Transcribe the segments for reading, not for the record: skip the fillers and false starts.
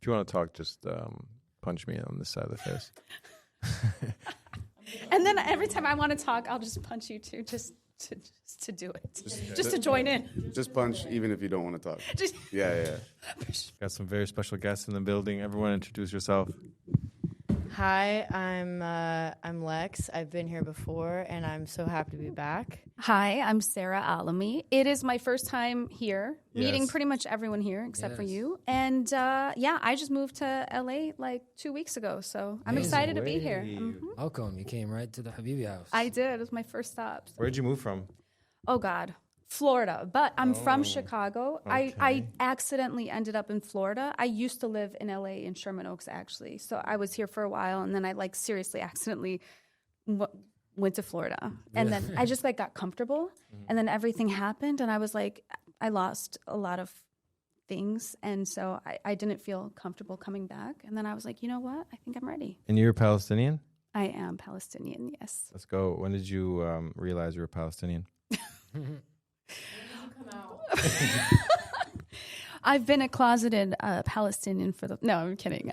you want to talk, just punch me on this side of the face. And then every time I want to talk, I'll just punch you too, just to do it, just to join in. Just punch, even if you don't want to talk. Yeah. Got some very special guests in the building. Everyone, introduce yourself. Hi, I'm Lex. I've been here before, and I'm so happy to be back. Hi, I'm Sarah Alami. It is my first time here, meeting pretty much everyone here except for you. And I just moved to LA like 2 weeks ago, so I'm excited to be here. Welcome. You came right to the Habibi house. I did. It was my first stop. So. Where'd you move from? Oh, God. Florida, but I'm from Chicago. Okay. I accidentally ended up in Florida. I used to live in LA in Sherman Oaks, actually. So I was here for a while, and then I seriously accidentally went to Florida. And then I just got comfortable, and then everything happened, and I was I lost a lot of things, and so I didn't feel comfortable coming back. And then I was like, you know what? I think I'm ready. And you're Palestinian? I am Palestinian, yes. Let's go. When did you realize you were Palestinian? I've been a closeted Palestinian no, I'm kidding.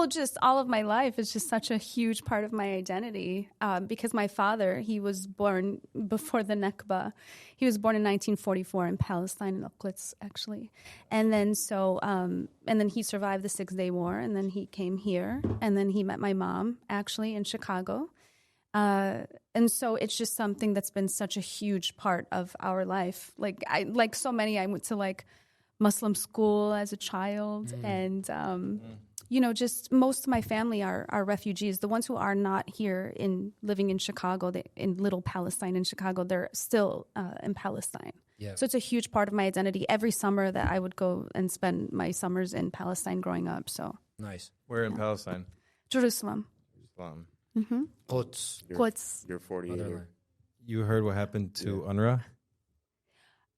Just all of my life is just such a huge part of my identity because my father, he was born before the Nakba. He was born in 1944 in Palestine, in Al-Quds, actually. And then he survived the 6-Day War, and then he came here, and then he met my mom, actually, in Chicago. And so it's just something that's been such a huge part of our life. Like so many, I went to Muslim school as a child, and just most of my family are refugees. The ones who are not here living in Chicago, in Little Palestine in Chicago, they're still in Palestine. Yeah. So it's a huge part of my identity. Every summer that I would go and spend my summers in Palestine growing up. So nice. Where in Palestine? Jerusalem. Mm-hmm. Quds. You're 48. You heard what happened to UNRWA?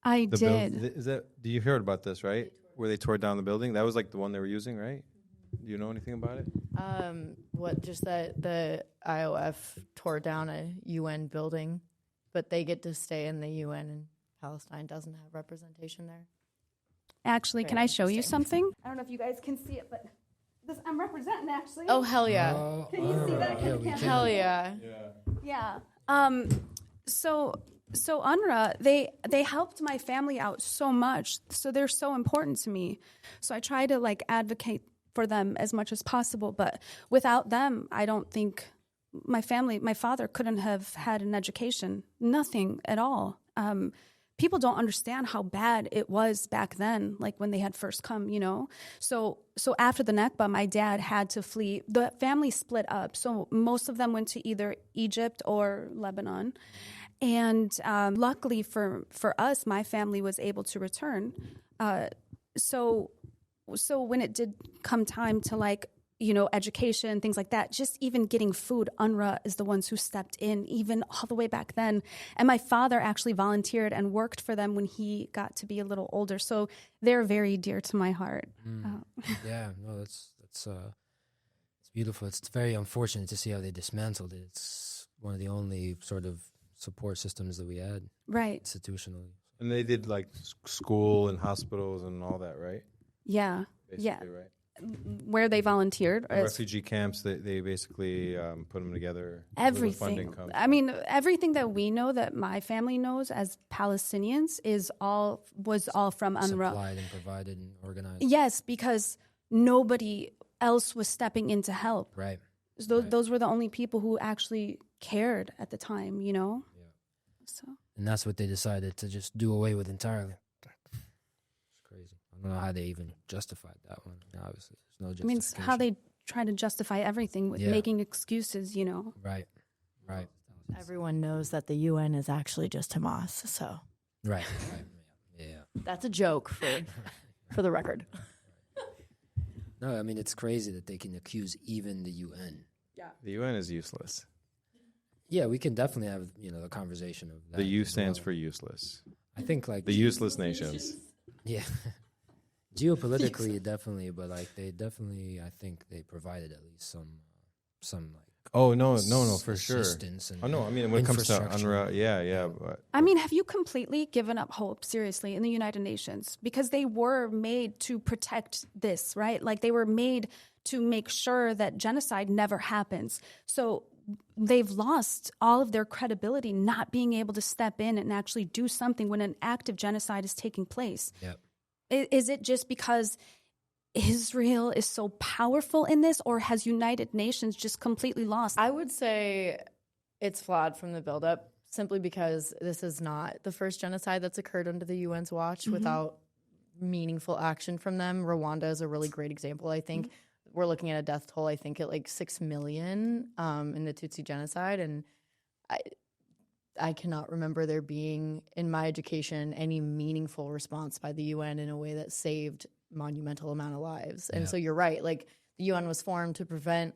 I did. Do you heard about this, right? Where they tore down the building? That was the one they were using, right? Do you know anything about it? Just that the IOF tore down a UN building, but they get to stay in the UN, and Palestine doesn't have representation there. Actually, can I show you something? I don't know if you guys can see it, but I'm representing, actually. Oh, hell yeah. Can you see that? Hell yeah. Yeah. So UNRWA, they helped my family out so much. So they're so important to me. So I try to advocate for them as much as possible. But without them, I don't think my father couldn't have had an education. Nothing at all. People don't understand how bad it was back then, when they had first come, So after the Nakba, my dad had to flee. The family split up. So most of them went to either Egypt or Lebanon. And luckily for us, my family was able to return. So when it did come time to education, things like that, just even getting food, UNRWA is the ones who stepped in, even all the way back then. And my father actually volunteered and worked for them when he got to be a little older. So they're very dear to my heart. Yeah, no, it's beautiful. It's very unfortunate to see how they dismantled it. It's one of the only sort of support systems that we had, right, institutionally. And they did school and hospitals and all that, right? Yeah, basically, right. Where they volunteered. Refugee camps, they basically put them together. Everything. I mean, everything that we know, that my family knows as Palestinians, was all from UNRWA. Supplied and provided and organized. Yes, because nobody else was stepping in to help. Right. Those were the only people who actually cared at the time, Yeah. So. And that's what they decided to just do away with entirely. I don't know how they even justified that one. Obviously, there's no justification. I mean, it's how they try to justify everything with making excuses, Right. Everyone knows that the UN is actually just Hamas, so. Right. Yeah. That's a joke for the record. No, I mean, it's crazy that they can accuse even the UN. Yeah. The UN is useless. Yeah, we can definitely have, the conversation of that. The U stands for useless. I think the useless nations. Yeah. Geopolitically, definitely, but they definitely, I think they provided at least some Oh no, for sure. assistance and Oh no, I mean when it comes to infrastructure. UNRWA, yeah. But I mean, have you completely given up hope, seriously, in the United Nations? Because they were made to protect this, right? Like they were made to make sure that genocide never happens. So they've lost all of their credibility not being able to step in and actually do something when an act of genocide is taking place. Yep. Is it just because Israel is so powerful in this, or has United Nations just completely lost? I would say it's flawed from the buildup, simply because this is not the first genocide that's occurred under the UN's watch without meaningful action from them. Rwanda is a really great example, I think. We're looking at a death toll, I think, at like 6 million in the Tutsi genocide. And I cannot remember there being, in my education, any meaningful response by the UN in a way that saved monumental amount of lives. And so you're right. Like the UN was formed to prevent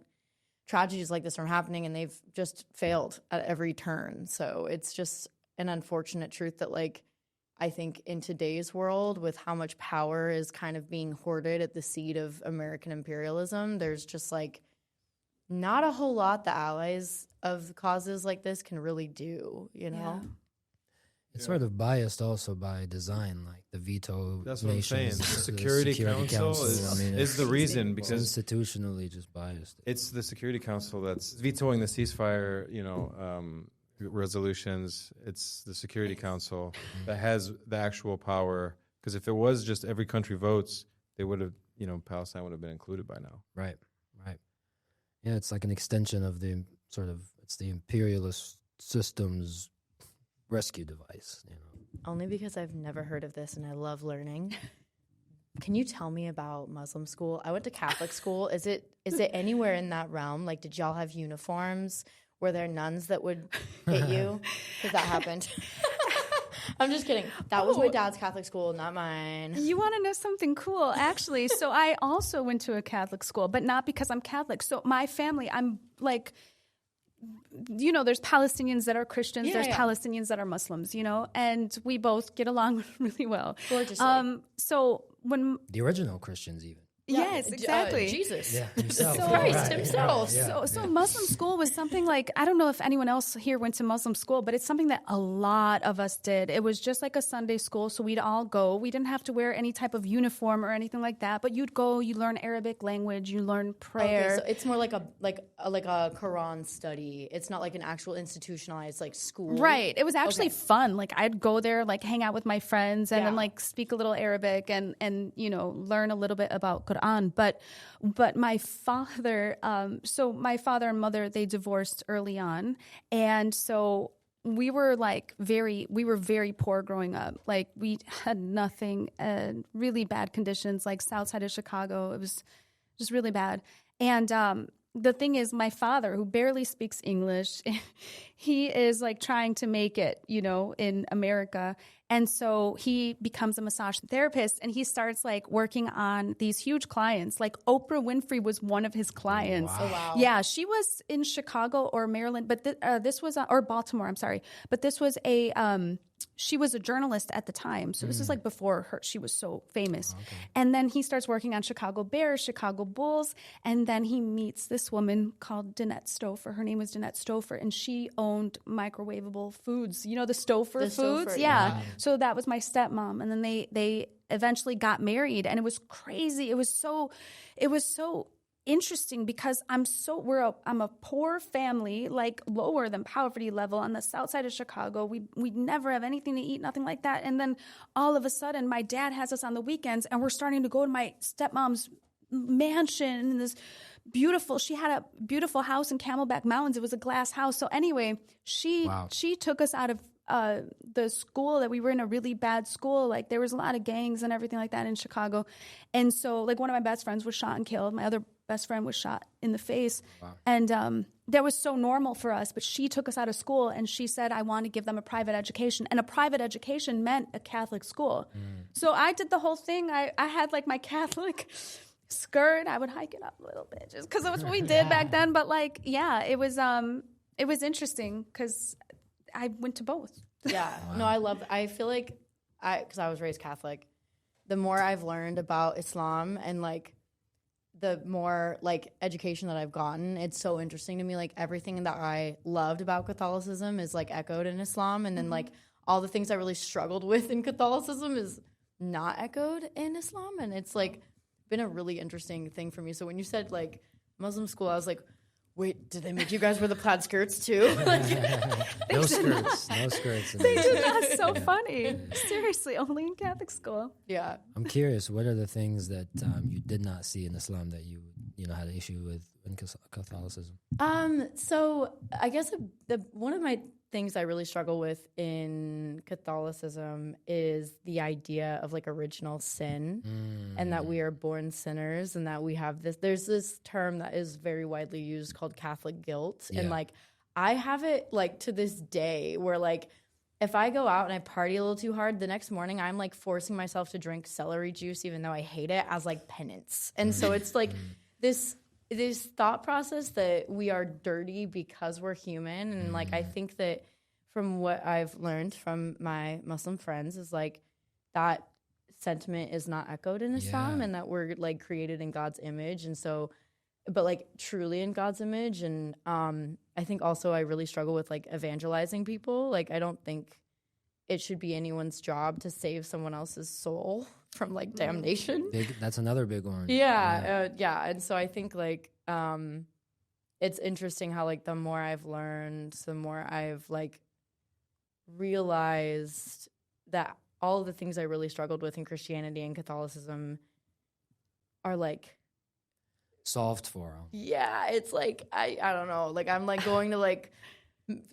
tragedies like this from happening, and they've just failed at every turn. So it's just an unfortunate truth that, like, I think in today's world, with how much power is kind of being hoarded at the seat of American imperialism, there's just like not a whole lot the allies of causes like this can really do, you know? It's sort of biased also by design, like the veto. that's what nations, I'm saying. The Security Council is the reason, it's because institutionally just biased. it's the Security Council that's vetoing the ceasefire, resolutions. It's the Security Council that has the actual power. Because if it was just every country votes, they would have, Palestine would have been included by now. Right. Yeah, it's like an extension of the it's the imperialist system's rescue device, Only because I've never heard of this and I love learning. Can you tell me about Muslim school? I went to Catholic school. Is it anywhere in that realm? Like, did y'all have uniforms? Were there nuns that would hit you? Because that happened. I'm just kidding. That was my dad's Catholic school, not mine. You want to know something cool, actually? So I also went to a Catholic school, but not because I'm Catholic. So my family, I'm like, there's Palestinians that are Christians, there's Palestinians that are Muslims, and we both get along really well. Gorgeously. So when the original Christians even. Yes, exactly. Jesus. Yeah, himself. Christ himself. Yeah. So Muslim school was something like, I don't know if anyone else here went to Muslim school, but it's something that a lot of us did. It was just like a Sunday school, so we'd all go. We didn't have to wear any type of uniform or anything like that, but you'd go, you learn Arabic language, you learn prayer. Okay, so it's more like a Quran study. It's not like an actual institutionalized like school. Right. It was actually fun. Like I'd go there, like hang out with my friends and then like speak a little Arabic and learn a little bit about Quran. But my father, so my father and mother, they divorced early on. And so we were very poor growing up. Like we had nothing, really bad conditions, like south side of Chicago. It was just really bad. And the thing is, my father, who barely speaks English, he is like trying to make it, in America. And so he becomes a massage therapist and he starts like working on these huge clients. Like Oprah Winfrey was one of his clients. Wow. Oh, wow. Yeah, she was in Chicago or Maryland, but this was, or Baltimore, I'm sorry. But this was she was a journalist at the time. So this is like before she was so famous. Okay. And then he starts working on Chicago Bears, Chicago Bulls. And then he meets this woman called Danette Stouffer. Her name was Danette Stouffer. And she owned microwavable foods. The Stouffer foods? Stouffer, Yeah. So that was my stepmom. And then they eventually got married. And it was crazy. It was so interesting because I'm a poor family, like lower than poverty level on the south side of Chicago. We never have anything to eat, nothing like that. And then all of a sudden, my dad has us on the weekends, and we're starting to go to my stepmom's mansion. And she had a beautiful house in Camelback Mountains. It was a glass house. So anyway, she took us out of the school that we were in, a really bad school. Like there was a lot of gangs and everything like that in Chicago. And so like one of my best friends was shot and killed. My other best friend was shot in the face. Wow. And that was so normal for us. But she took us out of school and she said, I want to give them a private education. And a private education meant a Catholic school. So I did the whole thing. I had like my Catholic skirt. I would hike it up a little bit just because it was what we did back then. But like, it was interesting because I went to both. Yeah. Wow. No, I feel like because I was raised Catholic, the more I've learned about Islam and like the more like education that I've gotten, it's so interesting to me. Like everything that I loved about Catholicism is like echoed in Islam, and then like all the things I really struggled with in Catholicism is not echoed in Islam, and it's like been a really interesting thing for me. So when you said like Muslim school, I was like, wait, did they make you guys wear the plaid skirts too? No skirts. No skirts. They did. That's so funny. Seriously, only in Catholic school. Yeah. I'm curious, what are the things that you did not see in Islam that you had an issue with in Catholicism? So I guess one of my things I really struggle with in Catholicism is the idea of like original sin, and that we are born sinners, and that we have there's this term that is very widely used called Catholic guilt. Yeah. And like I have it like to this day where like if I go out and I party a little too hard, the next morning I'm like forcing myself to drink celery juice even though I hate it as like penance. And so it's like this thought process that we are dirty because we're human. And like I think that from what I've learned from my Muslim friends is like that sentiment is not echoed in Islam, and that we're like created in God's image, and so but like truly in God's image. And I think also I really struggle with like evangelizing people. Like I don't think it should be anyone's job to save someone else's soul from like damnation. That's another big one. Yeah. And so I think like it's interesting how like the more I've learned, the more I've like realized that all of the things I really struggled with in Christianity and Catholicism are like solved for them. Yeah, it's like I don't know. Like I'm like going to like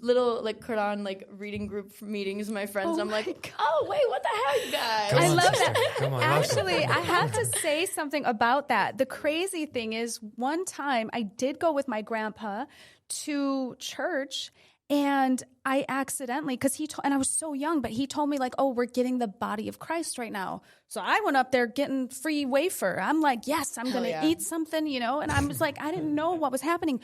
little like Quran like reading group meetings with my friends. And I'm like, oh wait, what the hell, you guys? I love that. Come on, Actually, I have to say something about that. The crazy thing is, one time I did go with my grandpa to church, and I accidentally, because and I was so young, but he told me like, oh, we're getting the body of Christ right now. So I went up there getting free wafer. I'm like, yes, I'm going to eat something, and I was like, I didn't know what was happening.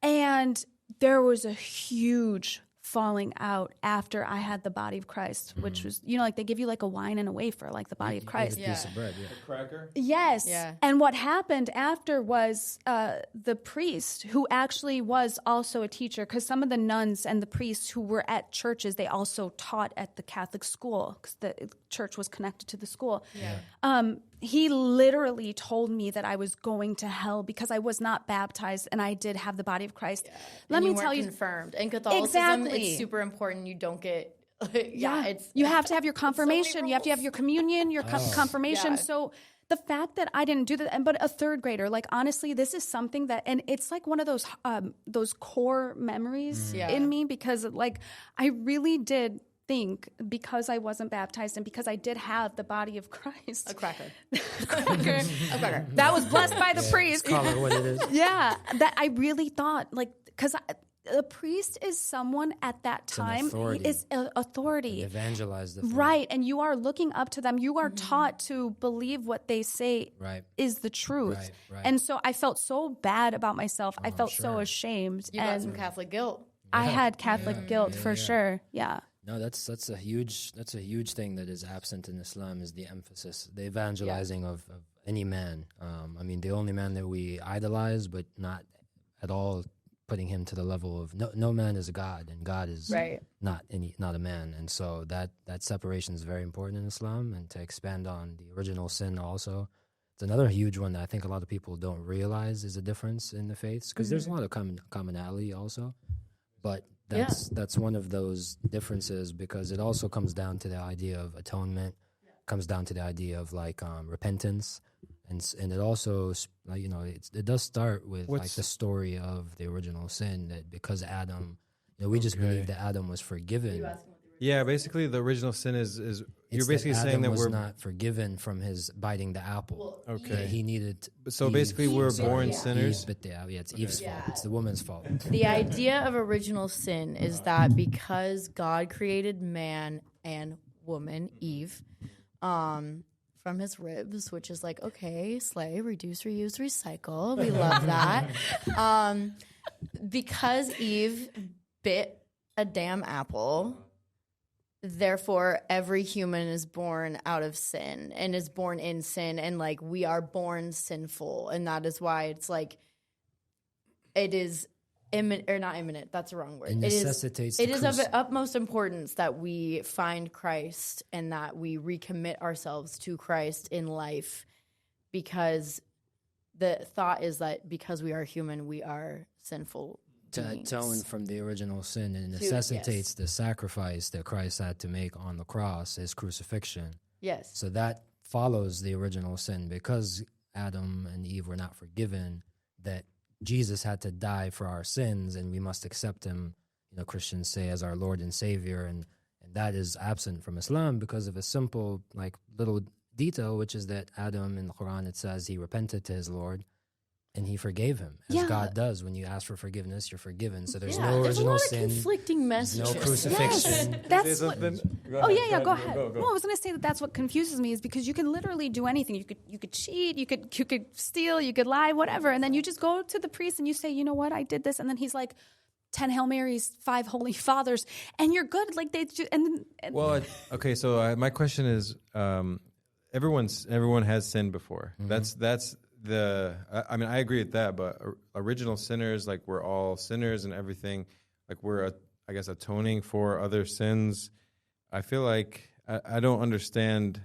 And there was a huge falling out after I had the body of Christ, which was, like they give you like a wine and a wafer, like the body of Christ. A piece of bread, A cracker? Yes. Yeah. And what happened after was the priest, who actually was also a teacher, because some of the nuns and the priests who were at churches, they also taught at the Catholic school, because the church was connected to the school. Yeah. He literally told me that I was going to hell because I was not baptized and I did have the body of Christ. Yeah. Let me weren't tell you. confirmed. In Catholicism, Exactly. it's super important. You don't get, You have to have your confirmation. You have to have your communion, your confirmation. Yeah. So the fact that I didn't do that, but a third grader, like honestly, this is something that, and it's like one of those core memories in me, because like I really did think, because I wasn't baptized and because I did have the body of Christ. A cracker. A cracker. That was blessed by the priest. Call it what it is. Yeah. That I really thought, like, because a priest is someone at that time is an authority. Evangelize the faith. Right. And you are looking up to them. You are taught to believe what they say is the truth. Right. And so I felt so bad about myself. I felt so ashamed. You got some Catholic guilt. I had Catholic guilt for sure. Yeah. No, that's a huge thing that is absent in Islam, is the emphasis, the evangelizing of any man. I mean, the only man that we idolize, but not at all putting him to the level of no man is a god, and God is not a man. And so that separation is very important in Islam. And to expand on the original sin also, it's another huge one that I think a lot of people don't realize is a difference in the faiths, because there's a lot of commonality also, but that's one of those differences, because it also comes down to the idea of atonement, comes down to the idea of like repentance, and it also it does start with like the story of the original sin, that because Adam, we just believe that Adam was forgiven. Yeah, basically the original sin is you're basically Adam saying that was we're not forgiven from his biting the apple. Okay. He needed. So basically we're born sinners. Eve bit the apple. Yeah, it's Eve's fault. It's the woman's fault. The idea of original sin is that because God created man and woman, Eve, from his ribs, which is like, okay, slay, reduce, reuse, recycle. We love that. Because Eve bit a damn apple, therefore every human is born out of sin and is born in sin, and like we are born sinful, and that is why it's like it is imminent, or not imminent, that's the wrong word. It necessitates it is of utmost importance that we find Christ and that we recommit ourselves to Christ in life, because the thought is that because we are human, we are sinful to beings. atone from the original sin. It necessitates the sacrifice that Christ had to make on the cross, his crucifixion. Yes. So that follows the original sin. Because Adam and Eve were not forgiven, that Jesus had to die for our sins, and we must accept him, Christians say, as our Lord and Savior. And that is absent from Islam because of a simple, like, little detail, which is that Adam, in the Quran, it says he repented to his Lord, and he forgave him, as God does. When you ask for forgiveness, you're forgiven. So there's no there's original a lot sin. Of conflicting messages. No crucifixion. Yes, that's what. Go ahead. Well, I was going to say that's what confuses me, is because you can literally do anything. You could cheat, you could steal, you could lie, whatever, and then you just go to the priest and you say, you know what, I did this, and then he's like, 10 Hail Marys, 5 Holy Fathers, and you're good. Like they just, Well, okay. So my question is, everyone has sinned before. Mm-hmm. That's I mean, I agree with that, but original sinners, like we're all sinners and everything, like we're, I guess, atoning for other sins. I feel like I don't understand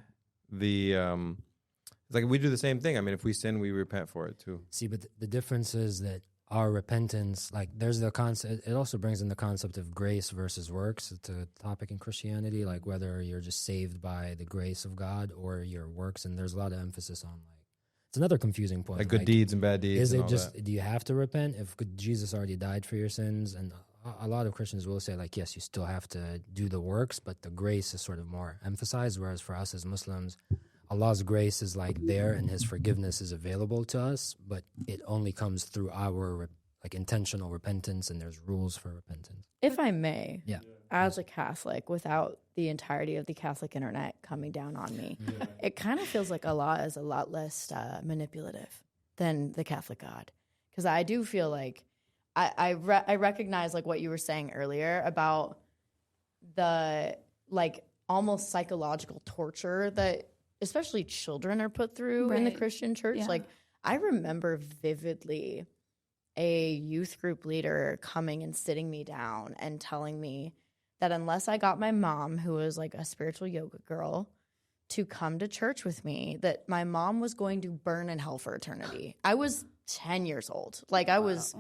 the, it's like we do the same thing. I mean, if we sin, we repent for it too. See, but the difference is that our repentance, like there's the concept, it also brings in the concept of grace versus works. It's a topic in Christianity, like whether you're just saved by the grace of God or your works. And there's a lot of emphasis on it's another confusing point. Like good deeds and bad deeds. Is and it just, that. Do you have to repent if Jesus already died for your sins? And a lot of Christians will say, like, yes, you still have to do the works, but the grace is sort of more emphasized. Whereas for us as Muslims, Allah's grace is like there and his forgiveness is available to us, but it only comes through our intentional repentance, and there's rules for repentance. If I may, yeah. As a Catholic, without the entirety of the Catholic internet coming down on me, it kind of feels like Allah is a lot less manipulative than the Catholic God. Because I do feel like I recognize like what you were saying earlier about the like almost psychological torture that especially children are put through in the Christian church. Yeah. Like I remember vividly a youth group leader coming and sitting me down and telling me that unless I got my mom, who was like a spiritual yoga girl, to come to church with me, that my mom was going to burn in hell for eternity. I was 10 years old. Like I was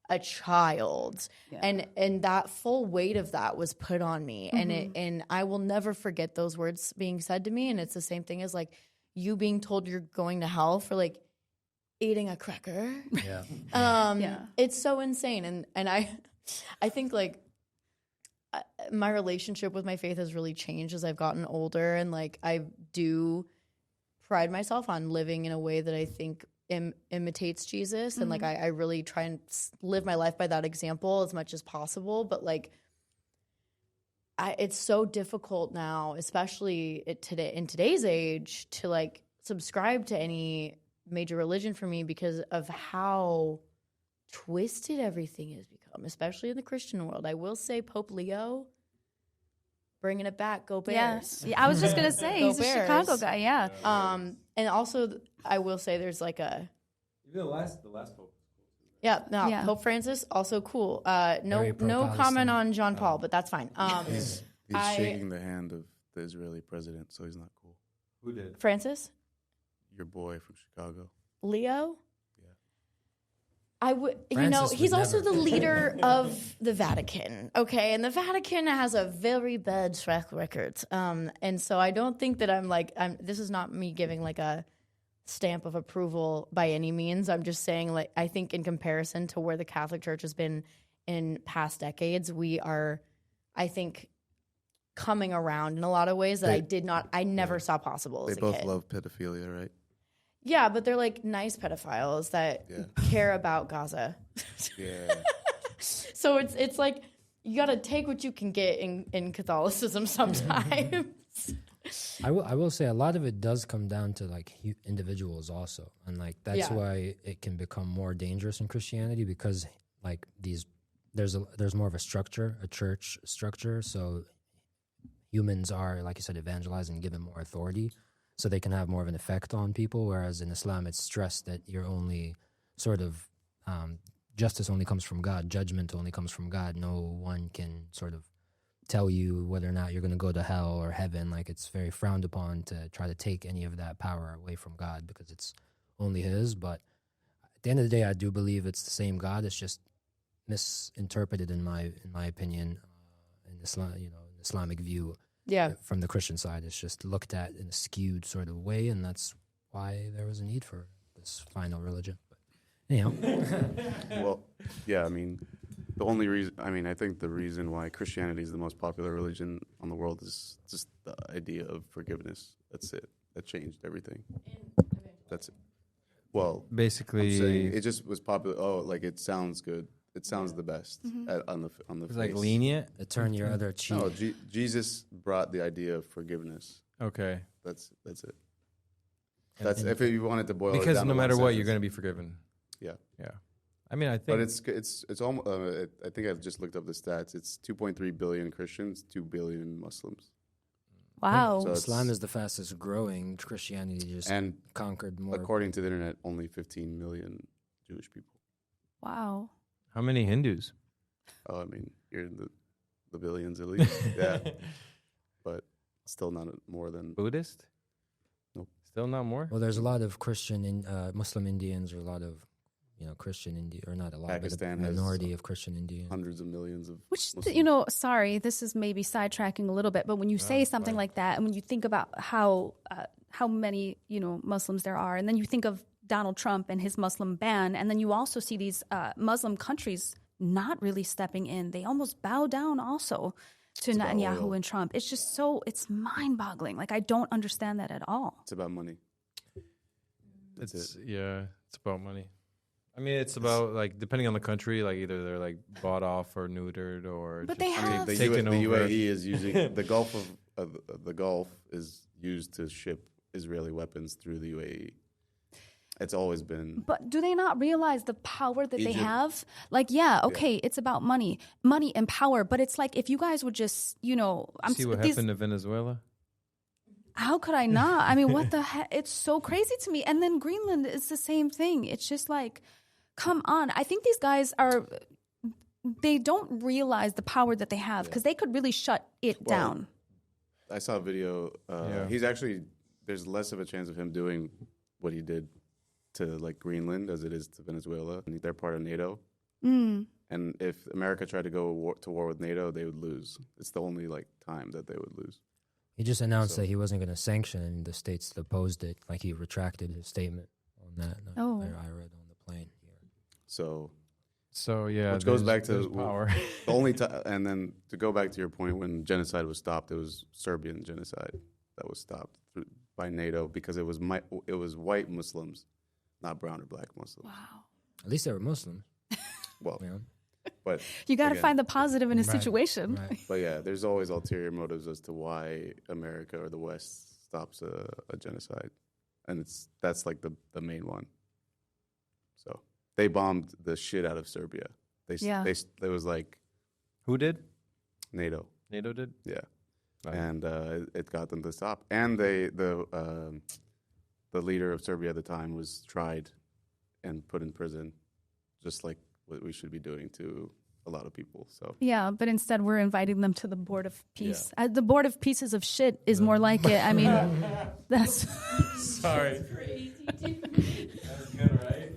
a child. Yeah. And that full weight of that was put on me. Mm-hmm. And I will never forget those words being said to me. And it's the same thing as like you being told you're going to hell for like eating a cracker. Yeah. It's so insane. And I think like my relationship with my faith has really changed as I've gotten older, and like I do pride myself on living in a way that I think imitates Jesus, and like I really try and live my life by that example as much as possible. But like it's so difficult now, especially in today's age, to like subscribe to any major religion for me because of how twisted everything has become, especially in the Christian world. I will say Pope Leo, bringing it back, go Bears. Yeah, I was just going to say, he's Bears. a Chicago guy, yeah. And also, I will say there's like a... The last Pope. Yeah, Pope Francis, also cool. No comment on John Paul, but that's fine. He's shaking the hand of the Israeli president, so he's not cool. Who did? Francis? Your boy from Chicago. Leo? Yeah. He's also the leader of the Vatican, okay? And the Vatican has a very bad track record. And so I don't think that this is not me giving like a stamp of approval by any means. I'm just saying, like, I think in comparison to where the Catholic Church has been in past decades, we are, I think, coming around in a lot of ways that I never saw possible as a kid. They both love pedophilia, right? Yeah, but they're like nice pedophiles that care about Gaza. Yeah. So it's like you got to take what you can get in Catholicism sometimes. I will say a lot of it does come down to like individuals also, and like that's why it can become more dangerous in Christianity, because like there's more of a structure, a church structure. So humans are, like you said, evangelized and given more authority, so they can have more of an effect on people. Whereas in Islam, it's stressed that you're only sort of justice only comes from God, judgment only comes from God. No one can sort of tell you whether or not you're going to go to hell or heaven. Like, it's very frowned upon to try to take any of that power away from God because it's only His. But at the end of the day, I do believe it's the same God. It's just misinterpreted in my opinion, in Islam, in Islamic view. Yeah. From the Christian side, it's just looked at in a skewed sort of way, and that's why there was a need for this final religion. But anyhow, Well, yeah, I mean, the only reason, I think the reason why Christianity is the most popular religion on the world is just the idea of forgiveness. That's it. That changed everything. That's it. Well, Basically, I'm saying it just was popular. Oh, like it sounds good. It sounds the best on the it's face. like lenient. turn your other cheek. No, Jesus brought the idea of forgiveness. Okay. That's it. That's if you wanted to boil it Because down no to one matter what, you're sentence. going to be forgiven. Yeah. Yeah. I mean, I think. But it's almost. I think I've just looked up the stats. It's 2.3 billion Christians, 2 billion Muslims. Wow. So Islam is the fastest growing. Christianity just And conquered more. according to the internet, only 15 million Jewish people. Wow. How many Hindus? Oh, I mean, you're in the billions at least. Yeah, but still not more than. Buddhist? Nope. Still not more? Well, there's a lot of Muslim Indians, or a lot of Christian India, or not a lot, Pakistan but a has minority of Christian Indians. Hundreds of millions of. Which, Muslims. sorry, this is maybe sidetracking a little bit, but when you say something like that, and when you think about how many, Muslims there are, and then you think of Donald Trump and his Muslim ban, and then you also see these Muslim countries not really stepping in. They almost bow down also to Netanyahu and Trump. It's just it's mind-boggling. Like, I don't understand that at all. It's about money. That's it. Yeah, it's about money. I mean, it's about, like, depending on the country, like, either they're, like, bought off or neutered or But just they have- The taken over. UAE is using the Gulf of the Gulf is used to ship Israeli weapons through the UAE. It's always been. But do they not realize the power that they Egypt. have? Like, okay, it's about money and power. But it's like, if you guys would just, See what happened to Venezuela? How could I not? I mean, what the heck? It's so crazy to me. And then Greenland is the same thing. It's just like, come on. I think these guys they don't realize the power that they have, because they could really shut it down. I saw a video. He's actually, there's less of a chance of him doing what he did to, like, Greenland as it is to Venezuela. And they're part of NATO. And if America tried to go to war with NATO, they would lose. It's the only, like, time that they would lose. He just announced that he wasn't going to sanction, and the states opposed it. Like, he retracted his statement on that. Oh. I read on the plane here. So yeah, which goes back to there's power. the only time, and then to go back to your point, when genocide was stopped, it was Serbian genocide that was stopped by NATO because it was white Muslims, not brown or black Muslims. Wow. At least they were Muslim. Well, You know? but You got to again, find the positive in a Right, situation. right. But yeah, there's always ulterior motives as to why America or the West stops a genocide, and that's like the main one. So they bombed the shit out of Serbia. It was like Who did? NATO. NATO did? Yeah, Right. and it got them to stop. And the leader of Serbia at the time was tried and put in prison, just like what we should be doing to a lot of people. So Yeah, but instead we're inviting them to the Board of Peace. The Board of Pieces of Shit is more like it. I mean, that's... Sorry. That's good, right?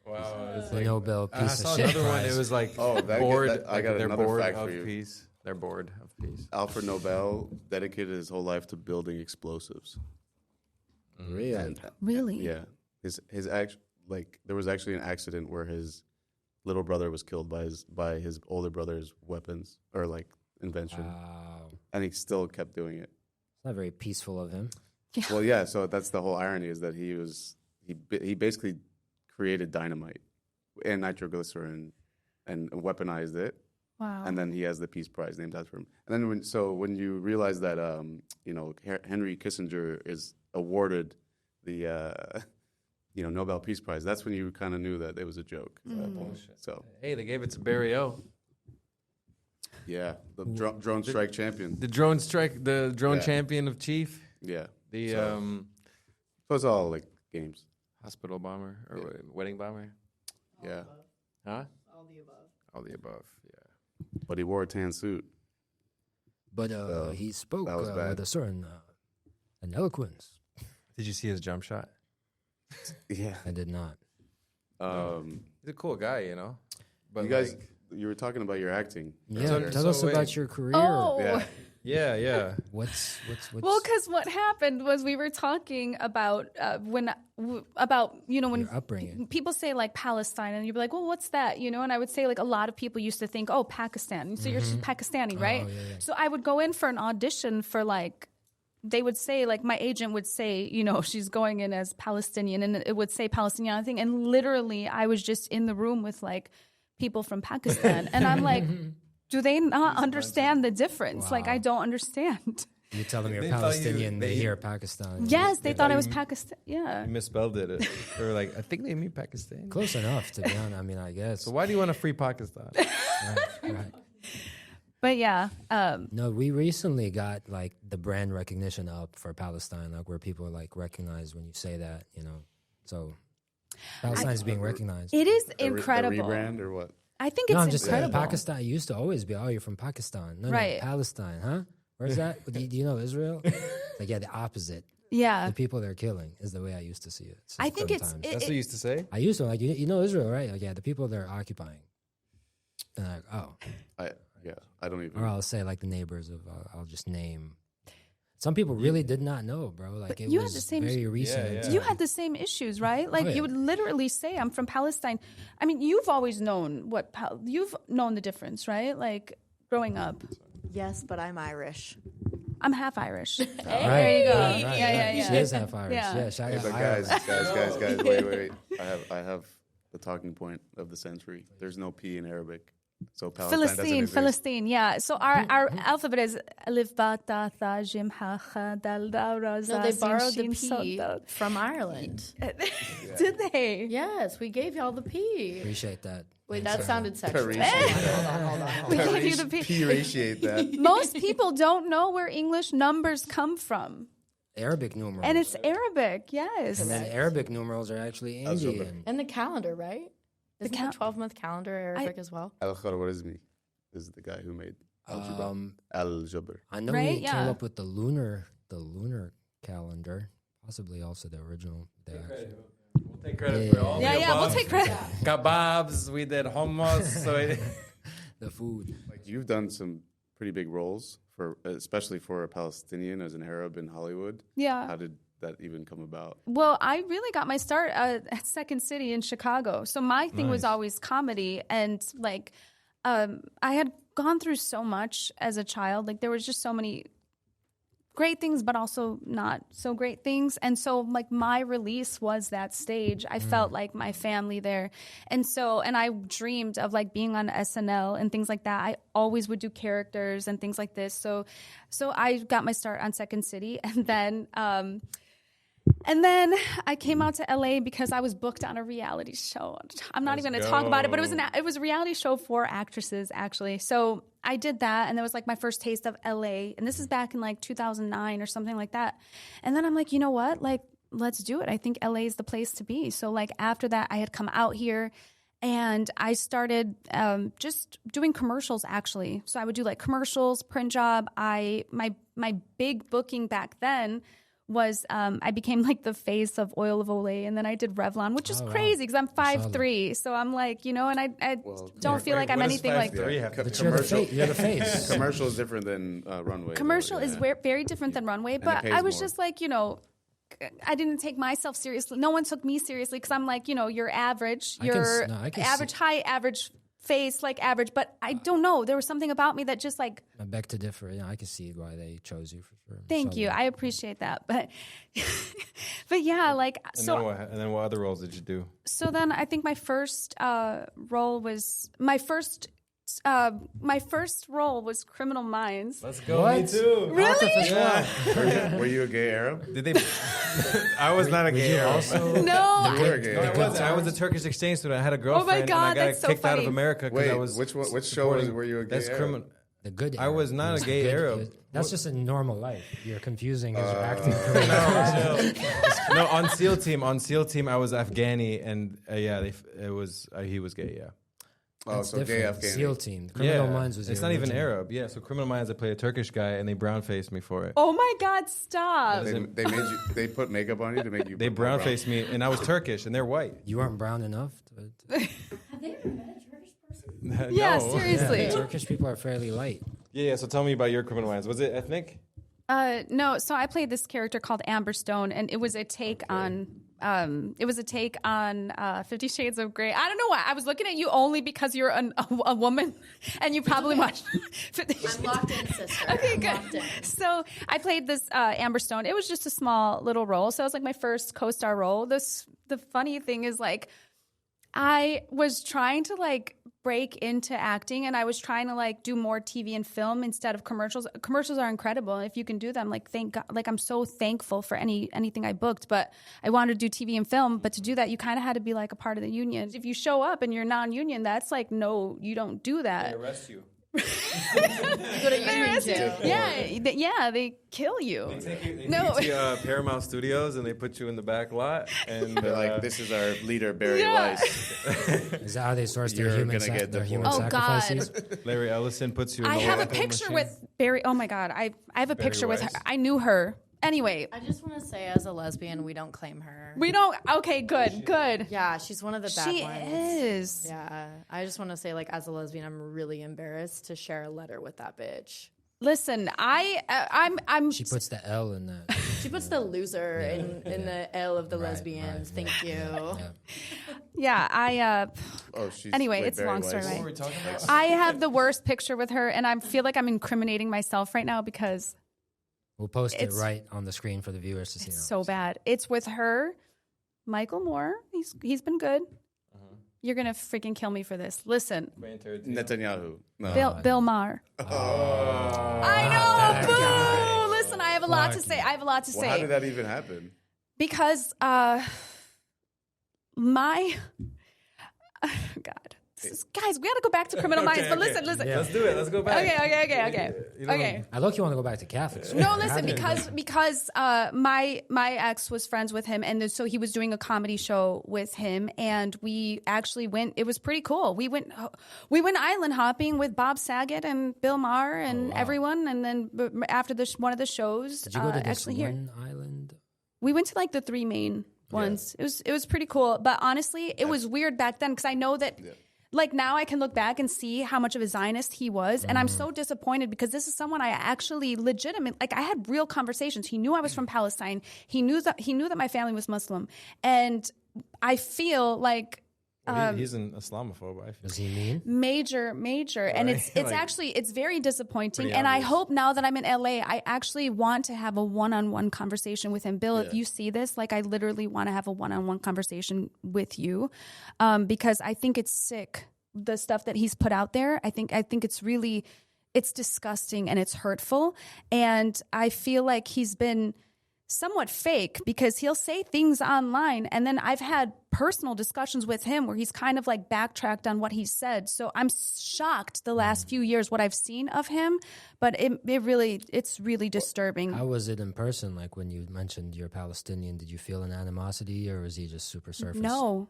Wow. It's The like, Nobel I Peace saw of Shit another one. prize. It was like I bored. got They're another bored fact of for you. peace. They're bored of peace. Alfred Nobel dedicated his whole life to building explosives. Really? And, Really? yeah, there was actually an accident where his little brother was killed by his older brother's weapons or like invention, Wow. and he still kept doing it. It's not very peaceful of him. Well, yeah. So that's the whole irony, is that he basically created dynamite and nitroglycerin and weaponized it. Wow. And then he has the Peace Prize named after him. And then when you realize that Henry Kissinger is awarded the Nobel Peace Prize, that's when you kind of knew that it was a joke. So Hey, they gave it to Barry O. Yeah, the drone strike champion. The drone champion of Chief. Yeah. The So it's all like games. hospital bomber or wedding bomber. Yeah. Huh? All the above. Yeah. But he wore a tan suit. But he spoke that was bad. with a certain an eloquence. Did you see his jump shot? Yeah. I did not. He's a cool guy, you know. But You guys, you were talking about your acting. Yeah, earlier. tell us wait. about your career. Oh. Yeah. yeah. What's Well, because what happened was we were talking about when your upbringing? people say like Palestine, and you'd be like, well, what's that? You know, and I would say like a lot of people used to think, oh, Pakistan. So you're Pakistani, right? Oh, yeah. So I would go in for an audition for like, they would say like my agent would say, you know, she's going in as Palestinian, and it would say Palestinian thing, and literally I was just in the room with like people from Pakistan, and I'm like, do they not understand the difference? Wow. Like I don't understand. You tell them you're They thought Palestinian, they they- hear Pakistan. Yes, they thought I was you- Pakistan. Yeah. You misspelled it. They were like, I think they mean Pakistan. Close enough, to be honest. I mean, I guess. So why do you want to free Pakistan? Right. But yeah, No, we recently got like the brand recognition up for Palestine, like where people like recognize when you say that, you know. So Palestine's being recognized. it is The incredible. rebrand or what? I think it's No, I'm just saying, incredible. Pakistan used to always be, oh, you're from Pakistan. No, Right. Palestine, huh? Where's that? Do you know Israel? Like, yeah, the opposite. Yeah. The people they're killing is the way I used to see it. I think it's sometimes. That's what you used to say? I used to, like, you know Israel, right? Like, yeah, the people they're occupying. And like, oh. I don't even. Or I'll say, like, the neighbors of, I'll just name. Some people really did not know, bro. Like, But it you was had the same very recent. yeah. You had the same issues, right? Like Oh, yeah. you would literally say, "I'm from Palestine." I mean, you've always known you've known the difference, right? Like growing up, Yes, but I'm Irish. I'm half Irish. Right, There you go. right, right, Yeah, right. yeah. She is half Irish. Yeah. Yeah, shout Hey, out but Ireland. guys, wait. I have the talking point of the century. There's no P in Arabic. So Palestine doesn't exist. Philistine, yeah. So our alphabet is alif ba ta tha jim ha kha dal da ra za No, they sin, borrowed the shin, so, P da. from Ireland. Did they? Yes, we gave y'all the P. Appreciate that. Wait, that sounded sexual. Appreciate Hold on. We gave you the P. P-ratiate that. Most people don't know where English numbers come from. Arabic numerals. And it's Arabic, yes. And then Arabic numerals are actually Indian. And the calendar, right? Isn't the 12-month calendar Arabic as well? Al-Khawarizmi is the guy who made algebra. Al-Jabr. I know Right? we Yeah. came up with the lunar calendar, possibly also the original. We'll take credit for all the Yeah, above. we'll take credit. Kebabs, we did hummus. The food. Like you've done some pretty big roles for, especially for a Palestinian as an Arab in Hollywood. Yeah. How did that even come about? Well, I really got my start at Second City in Chicago. So my thing was always comedy. And like, I had gone through so much as a child. Like there was just so many great things, but also not so great things. And so like my release was that stage. I felt like my family there. And I dreamed of like being on SNL and things like that. I always would do characters and things like this. So I got my start on Second City. And then I came out to LA because I was booked on a reality show. I'm not even going to talk about it, but it was a reality show for actresses, actually. So I did that, and that was like my first taste of LA. And this is back in like 2009 or something like that. And then I'm like, you know what? Like, let's do it. I think LA is the place to be. So like after that, I had come out here. And I started just doing commercials, actually. So I would do like commercials, print job. My big booking back then was I became like the face of Oil of Olay, and then I did Revlon, which is crazy because I'm 5'3", so I'm like, you know, and I don't feel like I'm anything like. But you're the face. Commercial is different than runway. Commercial is very different than runway, but pays I was more. just like, you know, I didn't take myself seriously. No one took me seriously because I'm like, you know, you're average, you're I can average see- height, average face, like average, but I don't know. There was something about me that just like. I beg to differ. Yeah, I can see why they chose you for sure. Thank So, you. I appreciate that. But yeah, like And then what other roles did you do? So then I think my first role was my first role was Criminal Minds. Let's go. What? Me too. Really? Were you a gay Arab? Did they? I was not a gay Arab. Also, No. You were a gay No, Arab. I was a Turkish exchange student. I had a girlfriend. God, and I got that's so kicked out of funny. America because Wait, I was. which show supporting- were you a gay That's Arab? criminal. The good. I Arab. was not He was a gay good- Arab. he was- That's just a normal life. You're confusing his acting No, career. no, on SEAL team, I was Afghani, and he was gay. Yeah, Oh, That's so gay different. Afghani. SEAL team. Criminal Minds was It's your not even original. Arab. Yeah, so Criminal Minds, I played a Turkish guy, and they brown faced me for it. Oh my God, stop. They made you. They put makeup on you to make you. They brown faced me, and I was Turkish, and they're white. You weren't brown enough. To, Have they ever met a Turkish person? Yeah, No. seriously. yeah, Turkish people are fairly light. Yeah. So tell me about your Criminal Minds. Was it ethnic? No, so I played this character called Amber Stone, and it was a take on 50 Shades of Grey. I don't know why. I was looking at you only because you're a woman, and you probably watched 50 Shades. I'm locked in, sister. Okay, I'm good. locked in. So I played this Amber Stone. It was just a small little role. So it was like my first co-star role. The funny thing is, like, I was trying to like break into acting, and I was trying to like do more TV and film instead of commercials. Commercials are incredible. If you can do them, like, thank God, like, I'm so thankful for anything I booked, but I wanted to do TV and film. But to do that, you kind of had to be like a part of the union. If you show up and you're non-union, that's like, no, you don't do that. They arrest you. You go to union jail. Yeah, they kill you. They take you No. to Paramount Studios, and they put you in the back lot, and They're like, this is our leader, Barry Yeah. Weiss. Is that how they source their You're human, gonna get their human Oh, God. sacrifices? Larry Ellison puts you in I the have a water picture machine. with Barry. Oh my God, I have a Barry picture with her. Weiss. I knew her. Anyway, I just want to say, as a lesbian, we don't claim her. we don't. Okay, good. Yeah, she's one of the bad She ones. is. Yeah, I just want to say, like, as a lesbian, I'm really embarrassed to share a letter with that bitch. Listen, I'm. She puts the L in that. She puts the loser in the L of the lesbians. right, Thank you. Yeah, Oh, she's Anyway, with it's a Barry long story, Weiss. right? What were we talking about? I have the worst picture with her, and I feel like I'm incriminating myself right now because We'll post it It's- right on the screen for the viewers to see. it's now. so bad. It's with her, Michael Moore. He's been good. You're gonna freaking kill me for this. Listen, Netanyahu. No. Bill Maher. I know. Boo! Listen, I have a lot to say. Well, how did that even happen? Because my God. Guys, we got to go back to Criminal Minds. But listen. Let's do it. Let's go back. Okay. You know, Okay. I look, you want to go back to Catholics. No, listen, because my ex was friends with him, and so he was doing a comedy show with him, and we actually went. It was pretty cool. We went island hopping with Bob Saget and Bill Maher and everyone, and then after one of the shows, Did you go to this actually here one island? we went to like the three main ones. It was pretty cool, but honestly, it was weird back then because I know that. Like, now I can look back and see how much of a Zionist he was. And I'm so disappointed because this is someone I actually like, I had real conversations. He knew I was from Palestine. He knew that my family was Muslim. And I feel like he's an Islamophobe. I feel. Does he mean? major. And it's Like, actually, it's very disappointing. pretty And I obvious. hope now that I'm in LA, I actually want to have a one-on-one conversation with him. Bill, if you see this, like, I literally want to have a one-on-one conversation with you, because I think it's sick, the stuff that he's put out there. I think it's disgusting and it's hurtful. And I feel like he's been somewhat fake because he'll say things online, and then I've had personal discussions with him where he's kind of like backtracked on what he said. So I'm shocked the last few years what I've seen of him, but it's really disturbing. How was it in person? Like when you mentioned you're Palestinian, did you feel an animosity, or was he just super surface? No,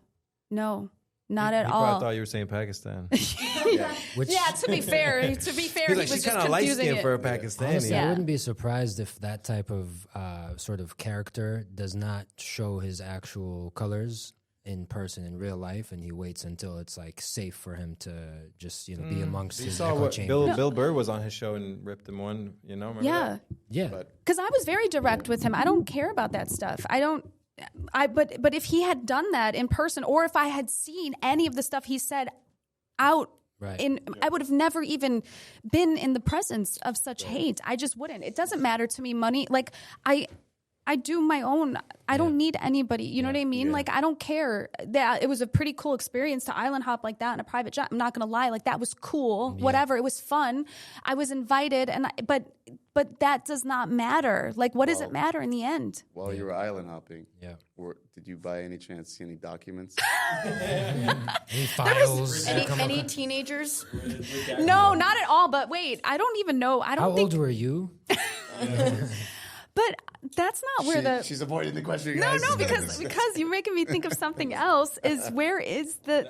not at He all. probably thought you were saying Pakistan. Which, Yeah, to be fair, he He's was like, she's just kind of light confusing skinned it. for a Pakistani. honestly, Yeah. I wouldn't be surprised if that type of sort of character does not show his actual colors in person in real life, and he waits until it's like safe for him to just be amongst You his saw echo what chamber. Bill Burr was on his show and ripped him one. Remember Yeah, that? Yeah, because I was very direct with him. I don't care about that stuff. But if he had done that in person, or if I had seen any of the stuff he said out right. I would have never even been in the presence of such hate. I just wouldn't. It doesn't matter to me. Money, like I do my own. I don't need anybody. You know what I mean? Like, I don't care. That it was a pretty cool experience to island hop like that in a private jet. I'm not gonna lie. Like, that was cool. Whatever. It was fun. I was invited, but but that does not matter. Like, what does it matter in the end? While you were island hopping, did you by any chance see any documents? Any files? Any teenagers? No, not at all. But wait, I don't even know. I How don't think. old were you? But that's not where She's avoiding the question, No, guys. no, because you're making me think of something else. Is where is the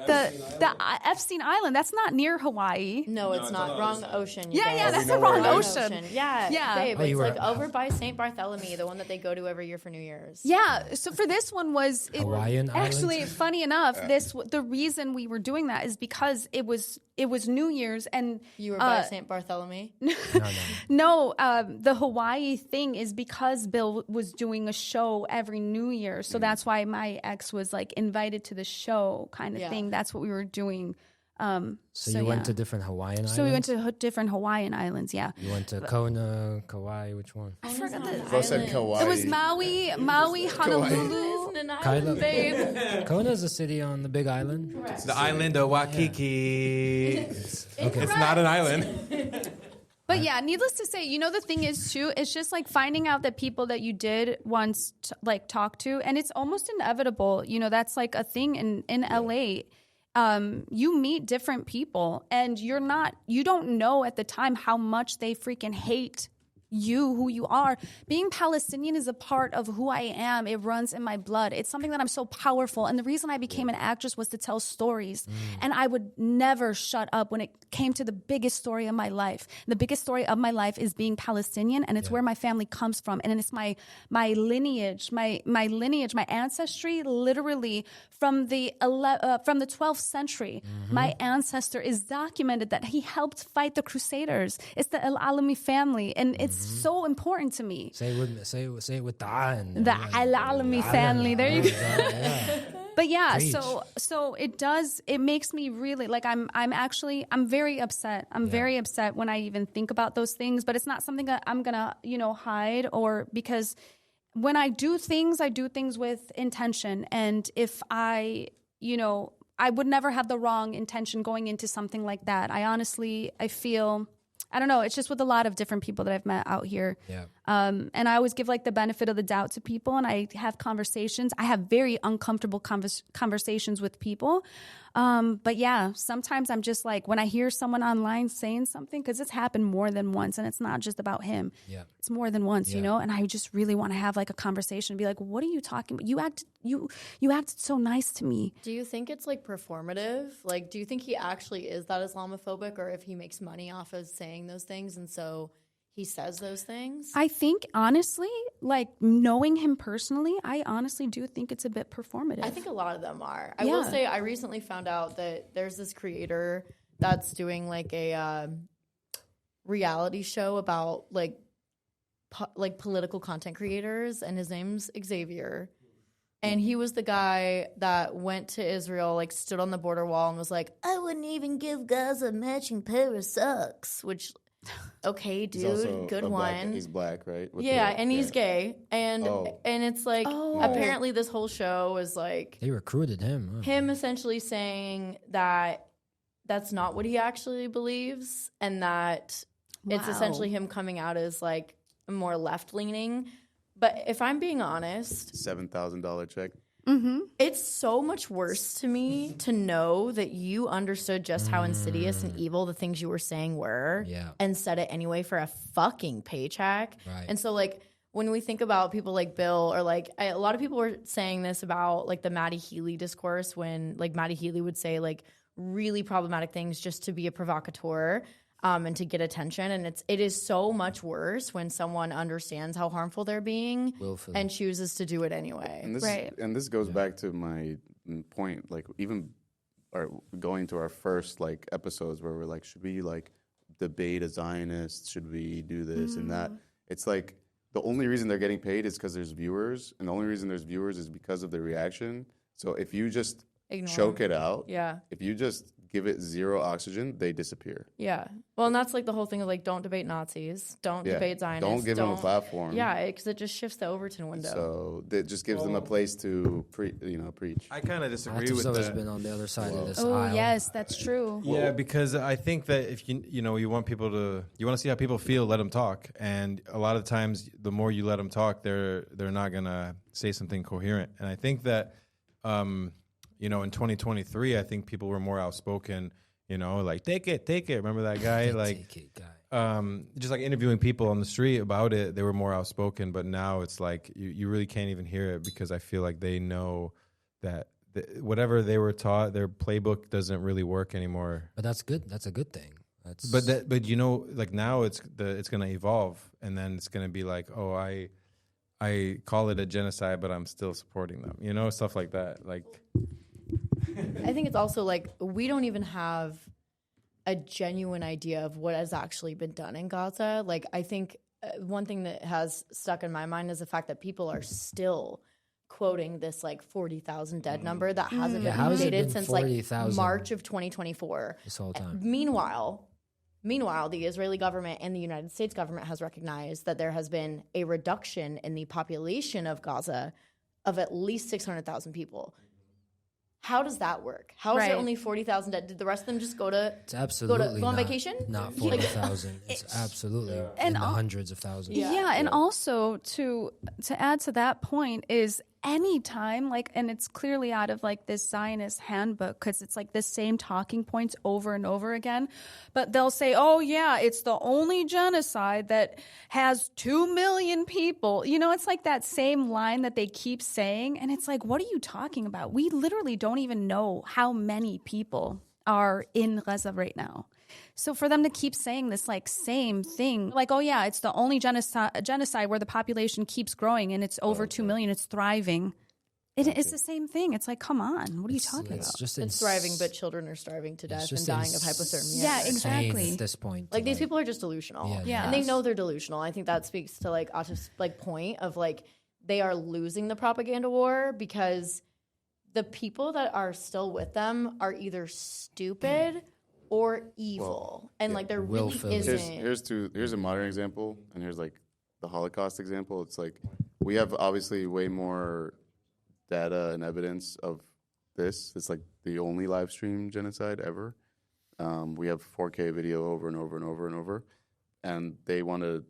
Epstein Island? That's not near Hawaii. No, it's not. Wrong ocean. you Yeah, guys. yeah, that's the wrong ocean. Yeah, Yeah. babe, Oh, it's you like were- over by St. Bartholomew, the one that they go to every year for New Year's. Yeah. So for this one was Hawaiian actually Islands? funny enough. The reason we were doing that is because it was New Year's and You were by St. Bartholomew? no, the Hawaii thing is because Bill was doing a show every New Year, so that's why my ex was like invited to the show, kind of thing. That's what we were doing. So you went to different Hawaiian islands? So we went to different Hawaiian islands. Yeah, You went to Kona, Kauai, which one? I forgot the. Bro said Kauai. It was Maui, Honolulu. Isn't an Kyla- island, babe. Kona is a city on the Big Island. The island of Waikiki. It's not an island. But yeah, needless to say, the thing is too, it's just like finding out that people that you did once talk to, and it's almost inevitable. That's like a thing in LA. You meet different people, and you don't know at the time how much they freaking hate who you are. Being Palestinian is a part of who I am. It runs in my blood. It's something that I'm so powerful. And the reason I became an actress was to tell stories. And I would never shut up when it came to the biggest story of my life. The biggest story of my life is being Palestinian, and it's where my family comes from. And it's my lineage, my lineage, my ancestry, literally from the 12th century. My ancestor is documented that he helped fight the Crusaders. It's the Alami family, and it's so important to me. Say it with ta'an. The Alami family. There you go. But yeah, Preach. so it makes me really like I'm very upset. I'm very upset when I even think about those things, but it's not something that I'm gonna, hide, or because when I do things with intention. And if I would never have the wrong intention going into something like that. I feel, I don't know. It's just with a lot of different people that I've met out here. Yeah. And I always give like the benefit of the doubt to people, and I have conversations. I have very uncomfortable conversations with people. But yeah, sometimes I'm just like, when I hear someone online saying something, because it's happened more than once, and it's not just about him. Yeah. It's more than once, and I just really want to have like a conversation and be like, what are you talking about? You acted so nice to me. Do you think it's like performative? Like, do you think he actually is that Islamophobic, or if he makes money off of saying those things and so he says those things? I think, honestly, like knowing him personally, I honestly do think it's a bit performative. I think a lot of them are. I will say I recently found out that there's this creator that's doing like a reality show about like political content creators, and his name's Xavier. And he was the guy that went to Israel, like stood on the border wall and was like, I wouldn't even give Gaza a matching pair of socks, which... Okay, dude, good one. He's black, right? He's gay, and it's like apparently this whole show is like They recruited him. Huh? him essentially saying that that's not what he actually believes, and that it's essentially him coming out as like more left leaning. But if I'm being honest, $7,000 check. it's so much worse to me to know that you understood just how insidious and evil the things you were saying were, and said it anyway for a fucking paycheck. Right. And so, like, when we think about people like Bill, or like a lot of people were saying this about like the Maddie Healy discourse, when like Maddie Healy would say like really problematic things just to be a provocateur. And to get attention, and it is so much worse when someone understands how harmful they're being Willfully. and chooses to do it anyway. And this goes back to my point, like even going to our first like episodes where we're like, should we like debate a Zionist? Should we do this and that? It's like the only reason they're getting paid is because there's viewers, and the only reason there's viewers is because of the reaction. So if you just choke it out, if you just give it zero oxygen, they disappear. Yeah. Well, and that's like the whole thing of like, don't debate Nazis, don't debate Zionists. Don't give them a platform. Yeah, because it just shifts the Overton window. So it just gives them a place to preach. I kind of disagree Active's with always that. been on the other side of this Oh, aisle. yes, that's true. Yeah, because I think that if you want people to, you want to see how people feel, let them talk. And a lot of times, the more you let them talk, they're not gonna say something coherent. And I think that, in 2023, I think people were more outspoken. Like take it. Remember that guy? Like Take it, guy. just like interviewing people on the street about it, they were more outspoken. But now it's like you really can't even hear it because I feel like they know that whatever they were taught, their playbook doesn't really work anymore. But that's good. That's a good thing. That's But like now it's going to evolve, and then it's going to be like, oh, I call it a genocide, but I'm still supporting them. Stuff like that. Like, I think it's also like we don't even have a genuine idea of what has actually been done in Gaza. Like, I think one thing that has stuck in my mind is the fact that people are still quoting this like 40,000 dead number that hasn't been how has it updated been since like 40,000 March of 2024. this whole time. Meanwhile, the Israeli government and the United States government has recognized that there has been a reduction in the population of Gaza of at least 600,000 people. How does that work? How is there only 40,000 dead? Did the rest of them just go Absolutely on not, vacation? Not 40,000. It's absolutely in the hundreds of thousands. Yeah, and also to add to that point is any time, like, and it's clearly out of like this Zionist handbook because it's like the same talking points over and over again, but they'll say, oh yeah, it's the only genocide that has 2 million people. It's like that same line that they keep saying, and it's like, what are you talking about? We literally don't even know how many people are in Gaza right now. So for them to keep saying this like same thing, like, oh yeah, it's the only genocide where the population keeps growing and it's over 2 million, it's thriving. It's the same thing. It's like, come on, what are you talking about? It's thriving, but children are starving to death and dying of hypothermia. Yeah, exactly. At this point, Like these people are just delusional. Yeah. And they know they're delusional. I think that speaks to like Atif's like point of like they are losing the propaganda war because the people that are still with them are either stupid or evil. And like there really isn't. Here's a modern example, and here's like the Holocaust example. It's like we have obviously way more data and evidence of this. It's like the only live stream genocide ever. We have 4K video over and over and over and over, and they want to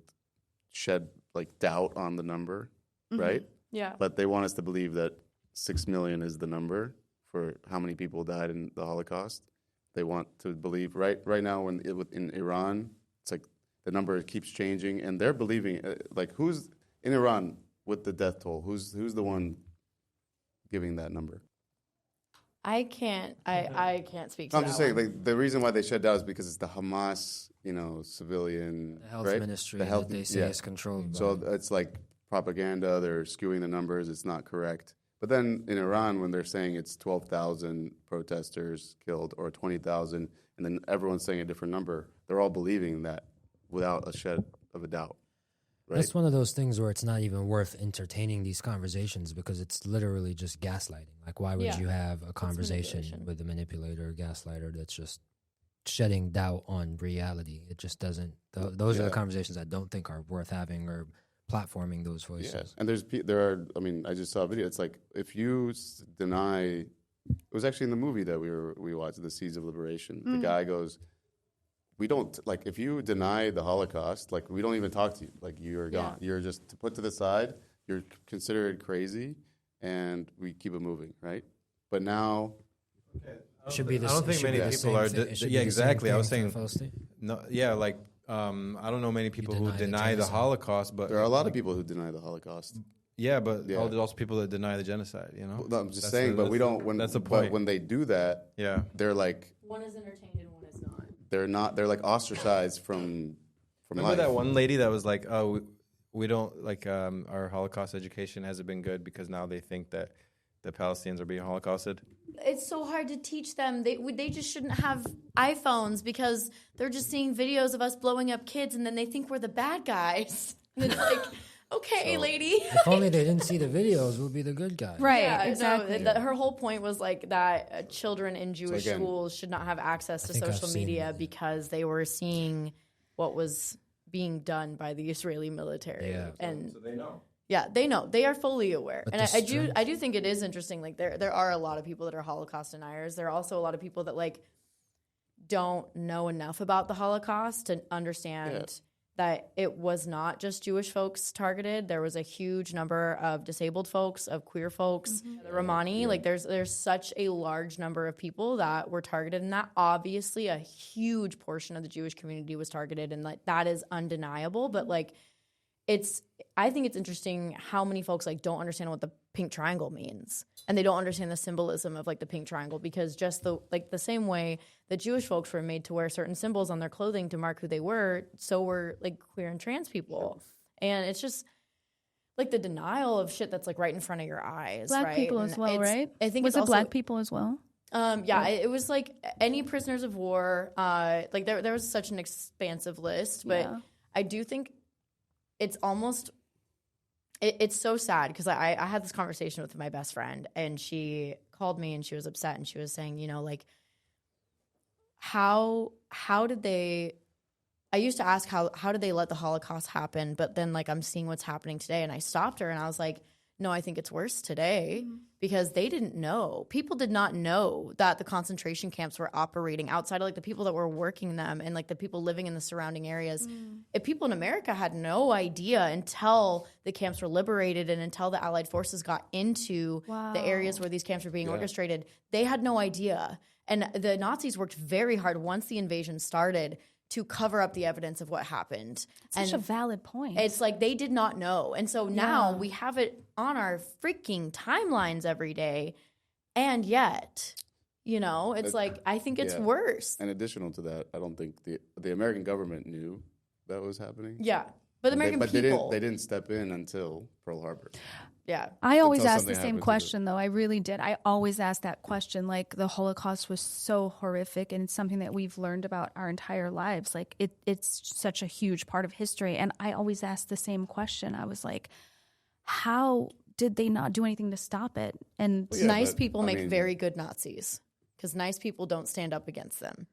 shed like doubt on the number, right? Yeah. But they want us to believe that 6 million is the number for how many people died in the Holocaust. They want to believe right now in Iran, it's like the number keeps changing, and they're believing like who's in Iran with the death toll? Who's the one giving that number? I can't speak to I'm that just saying, one. like the reason why they shut down is because it's the Hamas, civilian the health right? ministry The health, that they say is controlled by. So it's like propaganda. They're skewing the numbers. It's not correct. But then in Iran, when they're saying it's 12,000 protesters killed or 20,000, and then everyone's saying a different number, they're all believing that without a shed of a doubt. Right? That's one of those things where it's not even worth entertaining these conversations because it's literally just gaslighting. Like, why would you have a conversation with a manipulator or gaslighter that's just shedding doubt on reality? It just doesn't. Those are the conversations I don't think are worth having or platforming those voices. Yeah. And I just saw a video. It's like if you deny, it was actually in the movie that we watched, The Seeds of Liberation. The guy goes, we don't, like, if you deny the Holocaust, like, we don't even talk to you. Like, you're gone. You're just put to the side. You're considered crazy, and we keep it moving, right? But now... I don't think many people are... Yeah, exactly. I was saying... No, yeah, like... I don't know many people who deny the Holocaust, but there are a lot of people who deny the Holocaust. Yeah, but there's also people that deny the genocide. Well, I'm just saying, but we don't. That's the point. But when they do that, they're like one is entertained and one is not. They're not. They're like ostracized from Remember life. that one lady that was like, "Oh, we don't like our Holocaust education hasn't been good because now they think that the Palestinians are being Holocausted." It's so hard to teach them. They just shouldn't have iPhones because they're just seeing videos of us blowing up kids, and then they think we're the bad guys. And it's like, okay, lady. If only they didn't see the videos, we'll be the good guy. Right, Yeah, exactly. No, her whole point was like that children in Jewish again, schools should not have access to think I've social seen media that. because they were seeing what was being done by the Israeli military. Yeah. And So they know. yeah, they know. They are fully aware. But And the I do think it is interesting. Like there are a lot of people that are Holocaust deniers. There are also a lot of people that like don't know enough about the Holocaust to understand that it was not just Jewish folks targeted. There was a huge number of disabled folks, of queer folks, the Romani. Like there's such a large number of people that were targeted, and that obviously a huge portion of the Jewish community was targeted, and like that is undeniable. But like I think it's interesting how many folks like don't understand what the pink triangle means, and they don't understand the symbolism of like the pink triangle, because just the same way that Jewish folks were made to wear certain symbols on their clothing to mark who they were, so were like queer and trans people. And it's just like the denial of shit that's like right in front of your eyes. Black right? people And as well, right? I think was it's it also, black people as well? yeah, it was like any prisoners of war. Like there was such an expansive list, but Yeah. I do think it's almost it's so sad because I had this conversation with my best friend, and she called me and she was upset, and she was saying, you know, like how did they? I used to ask how did they let the Holocaust happen, but then like I'm seeing what's happening today, and I stopped her and I was like, no, I think it's worse today because they didn't know. People did not know that the concentration camps were operating outside of like the people that were working them and like the people living in the surrounding areas. If people in America had no idea until the camps were liberated and until the Allied forces got into the areas where these camps were being orchestrated, they had no idea. And the Nazis worked very hard once the invasion started to cover up the evidence of what happened. Such a valid point. It's like they did not know. And so now we have it on our freaking timelines every day. And yet, you know, it's like, I think it's worse. And additional to that, I don't think the American government knew that was happening. Yeah. But the American people. They didn't step in until Pearl Harbor. Yeah. I always Until ask the something same happened to question, though. I really did. I always ask that question. Like, the Holocaust was so horrific, and it's something that we've learned about our entire lives. Like, it's such a huge part of history. And I always ask the same question. I was like, how did they not do anything to stop it? And nice people make very good Nazis because nice people don't stand up against them.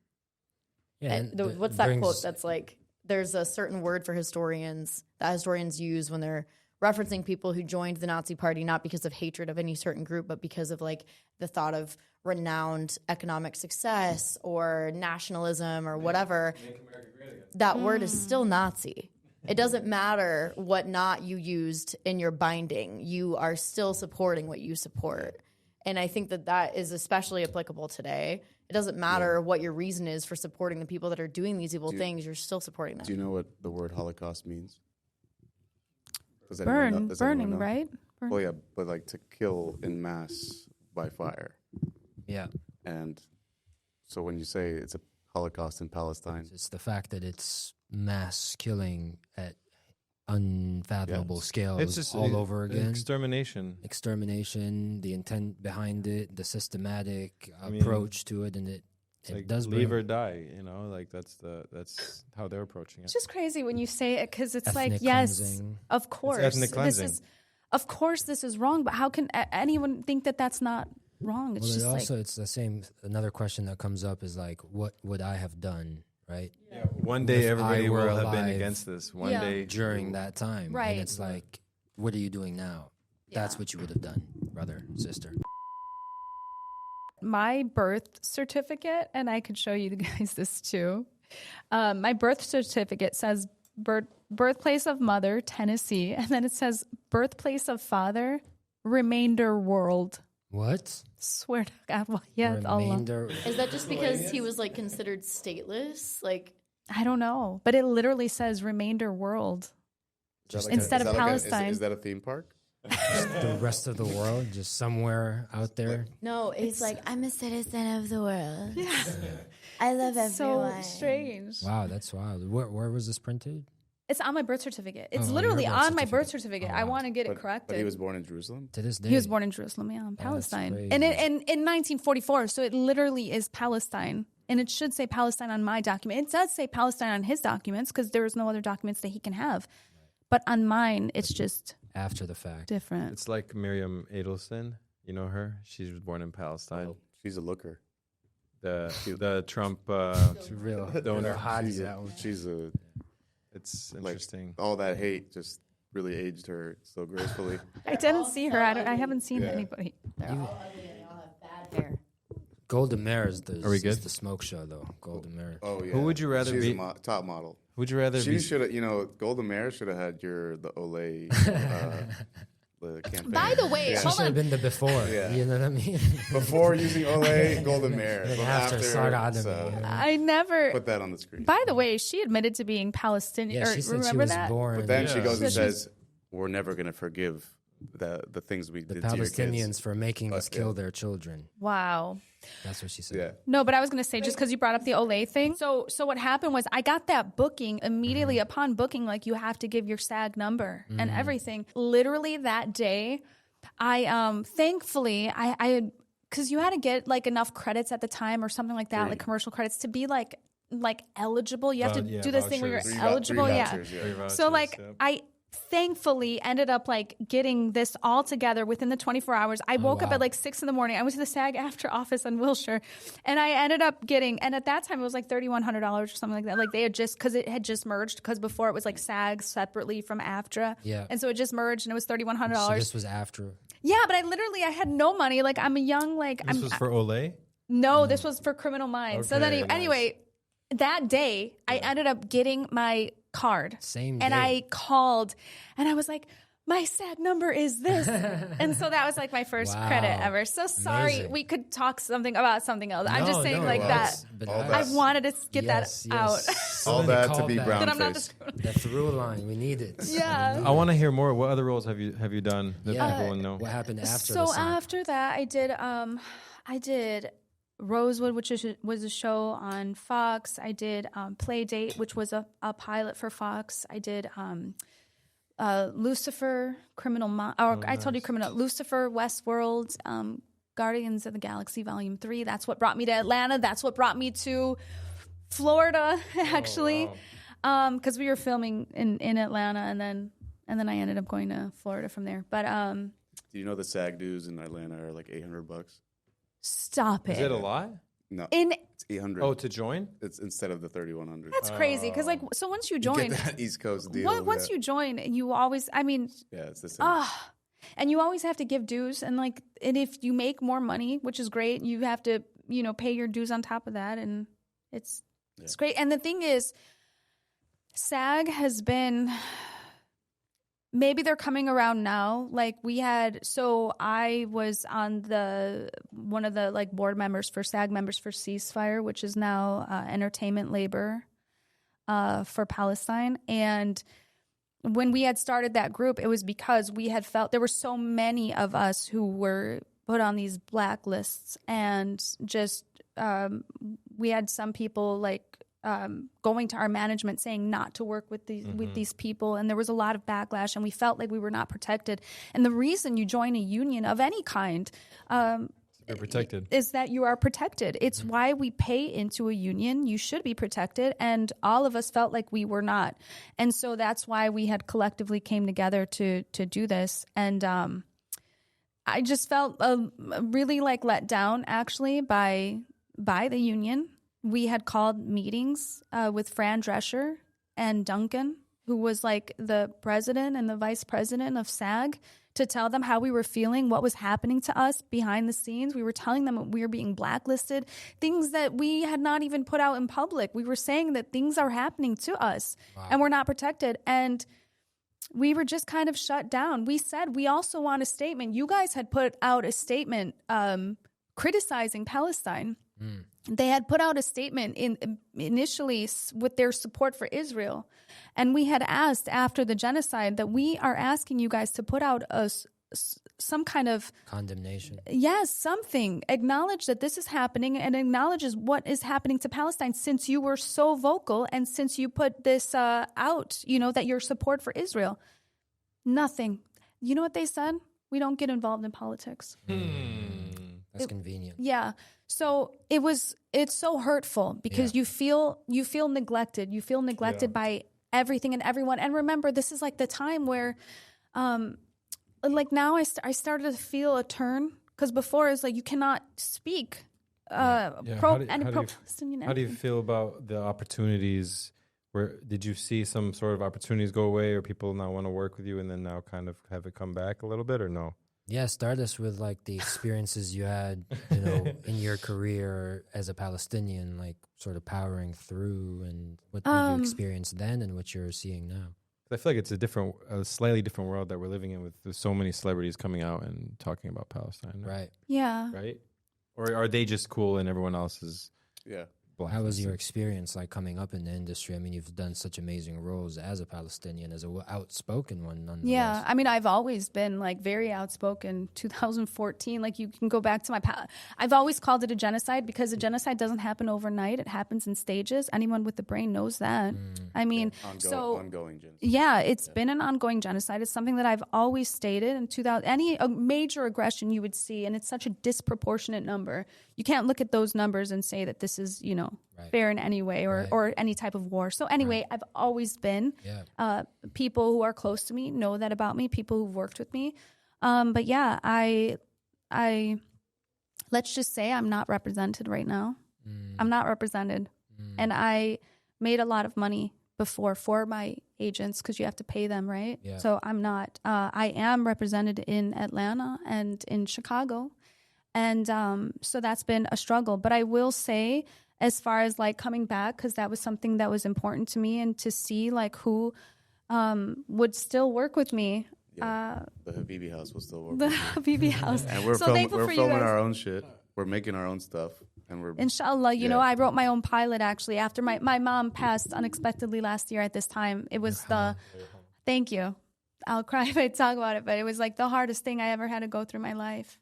Yeah, And what's that quote that's like, there's a certain word for historians that historians use when they're referencing people who joined the Nazi Party, not because of hatred of any certain group, but because of like the thought of renowned economic success or nationalism or whatever. That word is still Nazi. It doesn't matter what knot you used in your binding. You are still supporting what you support. And I think that is especially applicable today. It doesn't matter what your reason is for supporting the people that are doing these evil things. You're still supporting them. Do you know what the word Holocaust means? Does burning, anyone know? right? Burn. Oh yeah, but like to kill in mass by fire. Yeah. And so when you say it's a Holocaust in Palestine, It's the fact that it's mass killing at unfathomable scales It's just all over again. Extermination. Extermination, the intent behind it, the systematic approach to it, and it Like does leave bring or die, you know, like that's how they're approaching it. It's just crazy when you say it because it's Ethnic like, yes, cleansing. of course. ethnic cleansing. Of course this is wrong, but how can anyone think that that's not wrong? It's Well, just also like, it's the same. Another question that comes up is like, what would I have done, right? Yeah. One day If everybody I were will have been alive against this. One Yeah. day During that time, Right. And it's like, what are you doing now? That's what you would have done, brother, sister. my birth certificate, and I could show you guys this too. My birth certificate says birthplace of mother, Tennessee, and then it says birthplace of father, remainder world. What? Swear to God, well, yeah, it's Allah. Remainder. Is that just because he was like considered stateless? Like, I don't know, but it literally says remainder world. Instead of Palestine. Is that a theme park? The rest of the world, just somewhere out there. no, it's like, I'm a citizen of the world. I love everyone. So strange. Wow, that's wild. Where was this printed? It's on my birth certificate. It's Oh, literally your birth on my birth certificate. certificate. Oh, I wow. want to get it But corrected. he was born in Jerusalem. To this day. He was born in Jerusalem, yeah, in Palestine. And in 1944, so it literally is Palestine. And it should say Palestine on my document. It does say Palestine on his documents because there is no other documents that he can have. But on mine, it's just After the fact. different. It's like Miriam Edelson. You know her? She was born in Palestine. Oh, she's a looker. The Trump It's real. donor. She's a. It's Like, interesting. all that hate just really aged her so gracefully. I didn't see her. I haven't seen Yeah. anybody. They're all ugly and they all have bad hair. Golden Mare is the, Are we is good? the smoke show, though. Golden Mare. Oh yeah. Who would you rather She's be? a top model. Would you rather She be? should have, Golden Mare should have had the Olay the campaign. By the way, She hold should have on. been the before. Yeah. You know what I mean? Before using Olay, Golden Mare. Then But after, Saga Adami, so you know? I never. put that on the screen. By the way, she admitted to being Palestinian. Yeah, she said she remember was that? born. But then she Yeah. goes and So she's- says, "We're never going to forgive the things we the did to your Palestinians kids." for making us kill yeah. their children. Wow. That's what she said. Yeah. No, but I was going to say, just because you brought up the Olay thing. So what happened was I got that booking immediately upon booking, like you have to give your SAG number and everything. Literally that day, I thankfully, I because you had to get like enough credits at the time or something like that, like commercial credits to be like eligible. You have to do this thing where you're vouchers. eligible. Three Yeah. vouchers, yeah. Three vouchers, So like yep. I thankfully ended up like getting this all together within the 24 hours. I woke up wow. at like 6 a.m. I went to the SAG after office on Wilshire, and I ended up getting, and at that time it was like $3,100 or something like that. Like they had just, because it had just merged, because before it was like SAG separately from AFTRA. Yeah. And so it just merged and it was $3,100. So this was after. Yeah, but I had no money. Like I'm a young, This was for Olay. no, this was for Criminal Minds. So then Okay, anyway, that day I ended up getting my card. Same And day. I called and I was like, my SAG number is this. And so that was like my first Wow. credit ever. So sorry, Amazing. we could talk about something else. I'm just No, saying no, like well, that. but all I that- wanted to get yes, that out. So All many that to be callbacks. That I'm not Brownface. The through line, we need it. Yeah. I want to hear more. What other roles have you done that Yeah. people will know? What happened after So the song? after that, I did Rosewood, which was a show on Fox. I did Play Date, which was a pilot for Fox. I did Lucifer, I told you Criminal, Lucifer, Westworld, Guardians of the Galaxy Volume 3. That's what brought me to Atlanta. That's what brought me to Florida, actually, because we were filming in Atlanta, and then I ended up going to Florida from there. But Do you know the SAG dues in Atlanta are like $800? stop it. Is it a lot? No, In it's 800. Oh, to join? It's instead of the 3,100. That's crazy because so once you join, Get that East Coast deal. once you join, you always, yeah, it's the same. and you always have to give dues, and if you make more money, which is great, you have to pay your dues on top of that, and it's great. And the thing is, SAG has been. Maybe they're coming around now. Like I was on one of the board members for SAG members for Ceasefire, which is now entertainment labor for Palestine. And when we had started that group, it was because we had felt there were so many of us who were put on these blacklists, and just we had some people going to our management saying not to work with these people, and there was a lot of backlash, and we felt like we were not protected. And the reason you join a union of any kind You're protected. is that you are protected. It's why we pay into a union. You should be protected, and all of us felt like we were not. And so that's why we had collectively came together to do this. And I just felt really let down actually by the union. We had called meetings with Fran Drescher and Duncan, who was the president and the vice president of SAG, to tell them how we were feeling, what was happening to us behind the scenes. We were telling them we were being blacklisted, things that we had not even put out in public. We were saying that things are happening to us and we're not protected. And we were just kind of shut down. We said, we also want a statement. You guys had put out a statement criticizing Palestine. They had put out a statement initially with their support for Israel. And we had asked after the genocide that we are asking you guys to put out some kind of condemnation. Yes, something. Acknowledge that this is happening and acknowledges what is happening to Palestine, since you were so vocal and since you put this out, that your support for Israel. Nothing. You know what they said? We don't get involved in politics. That's convenient. Yeah. So it's so hurtful because you feel neglected. You feel neglected by everything and everyone. And remember, this is like the time where, like now I started to feel a turn, because before it's like you cannot speak pro-Palestinian. How do you feel about the opportunities? Where did you see some sort of opportunities go away, or people not want to work with you, and then now kind of have it come back a little bit, or no? Yeah, start us with like the experiences you had, you know, in your career as a Palestinian, like sort of powering through, and what you experienced then and what you're seeing now. I feel like it's a slightly different world that we're living in, with so many celebrities coming out and talking about Palestine. Right. Yeah. Right? Or are they just cool and everyone else is black? How was your experience like coming up in the industry? I mean, you've done such amazing roles as a Palestinian, as a outspoken one, nonetheless. Yeah, I mean, I've always been like very outspoken. 2014, like you can go back to my I've always called it a genocide, because a genocide doesn't happen overnight. It happens in stages. Anyone with the brain knows that. I mean, ongoing genocide. Yeah, it's been an ongoing genocide. It's something that I've always stated. In 2000, any major aggression you would see, and it's such a disproportionate number. You can't look at those numbers and say that this is, you know, fair in any way, or any type of war. So anyway, I've always been, people who are close to me know that about me, people who've worked with me. But yeah, I let's just say I'm not represented right now. I'm not represented. And I made a lot of money before for my agents, because you have to pay them, right? Yeah. So I'm not. I am represented in Atlanta and in Chicago. And so that's been a struggle. But I will say, as far as like coming back, because that was something that was important to me, and to see like who would still work with me. The Habibi house will still work. The Habibi house. And we're filming our own shit. We're making our own stuff. And we're inshallah, you know, I wrote my own pilot actually after my mom passed unexpectedly last year at this time. It was thank you. I'll cry if I talk about it, but it was like the hardest thing I ever had to go through my life.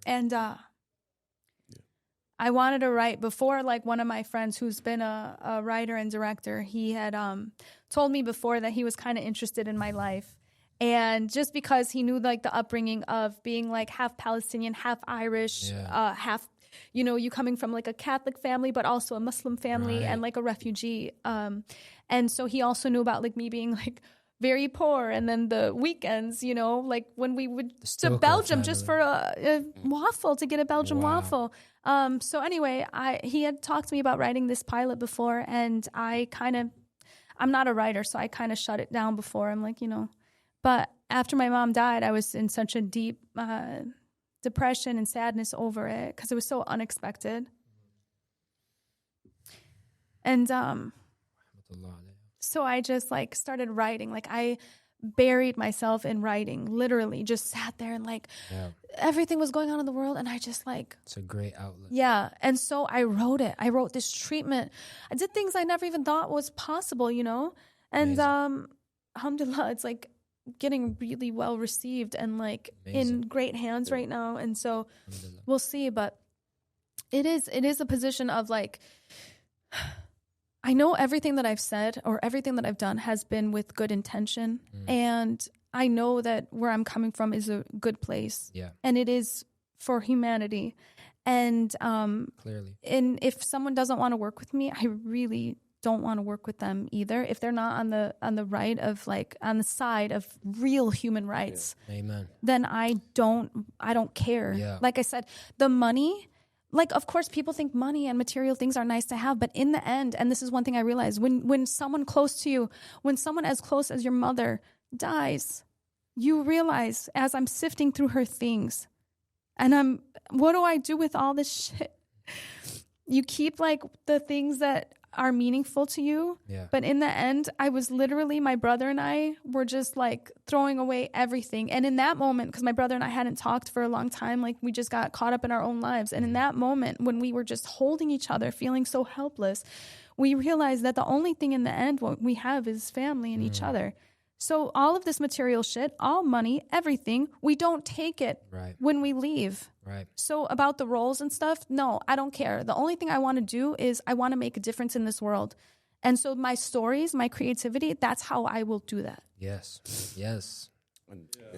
And I wanted to write before, like one of my friends who's been a writer and director, he had told me before that he was kind of interested in my life. And just because he knew like the upbringing of being like half Palestinian, half Irish, half, you know, you coming from like a Catholic family, but also a Muslim family and like a refugee. And so he also knew about like me being like very poor, and then the weekends, you know, like when we would to Belgium just for a waffle, to get a Belgian waffle. So anyway, he had talked to me about writing this pilot before, and I'm not a writer, so I kind of shut it down before. I'm like, you know, but after my mom died, I was in such a deep depression and sadness over it, because it was so unexpected. And so I just like started writing. Like I buried myself in writing, literally just sat there, and like everything was going on in the world, and I just like, it's a great outlet. Yeah. And so I wrote it. I wrote this treatment. I did things I never even thought was possible, you know? And alhamdulillah, it's like getting really well received and like in great hands right now. And so we'll see, but it is a position of like, I know everything that I've said or everything that I've done has been with good intention. And I know that where I'm coming from is a good place. Yeah. And it is for humanity. And clearly. And if someone doesn't want to work with me, I really don't want to work with them either. If they're not on the right of like on the side of real human rights. Amen. Then I don't care. Yeah. Like I said, the money, like, of course, people think money and material things are nice to have, but in the end, and this is one thing I realized, when someone close to you, when someone as close as your mother dies, you realize, as I'm sifting through her things, and what do I do with all this shit? You keep, like, the things that are meaningful to you. Yeah. But in the end, I was literally, my brother and I were just like throwing away everything. And in that moment, because my brother and I hadn't talked for a long time, like we just got caught up in our own lives. And in that moment, when we were just holding each other, feeling so helpless, we realized that the only thing in the end what we have is family and each other. So all of this material shit, all money, everything, we don't take it when we leave. Right. So about the roles and stuff, no, I don't care. The only thing I want to do is I want to make a difference in this world. And so my stories, my creativity, that's how I will do that. Yes. Yes.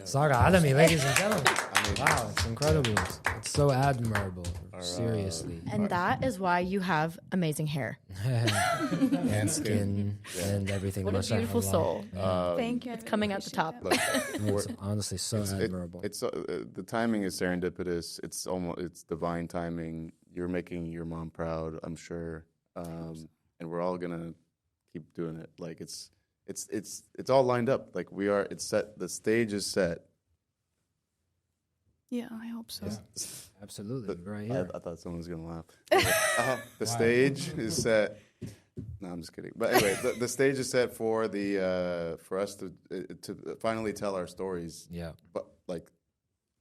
Saga Alami, ladies and gentlemen. Wow, it's incredible. It's so admirable. Seriously. And that is why you have amazing hair. And skin and everything. What a beautiful soul. Thank you. It's coming out the top. It's honestly so admirable. It's the timing is serendipitous. It's divine timing. You're making your mom proud, I'm sure, and we're all gonna keep doing it. Like it's all lined up. Like it's set. The stage is set. Yeah, I hope so. Yeah. Absolutely, right here. I thought someone was gonna laugh. The stage is set. No, I'm just kidding. But anyway, the stage is set for us to finally tell our stories. Yeah, but like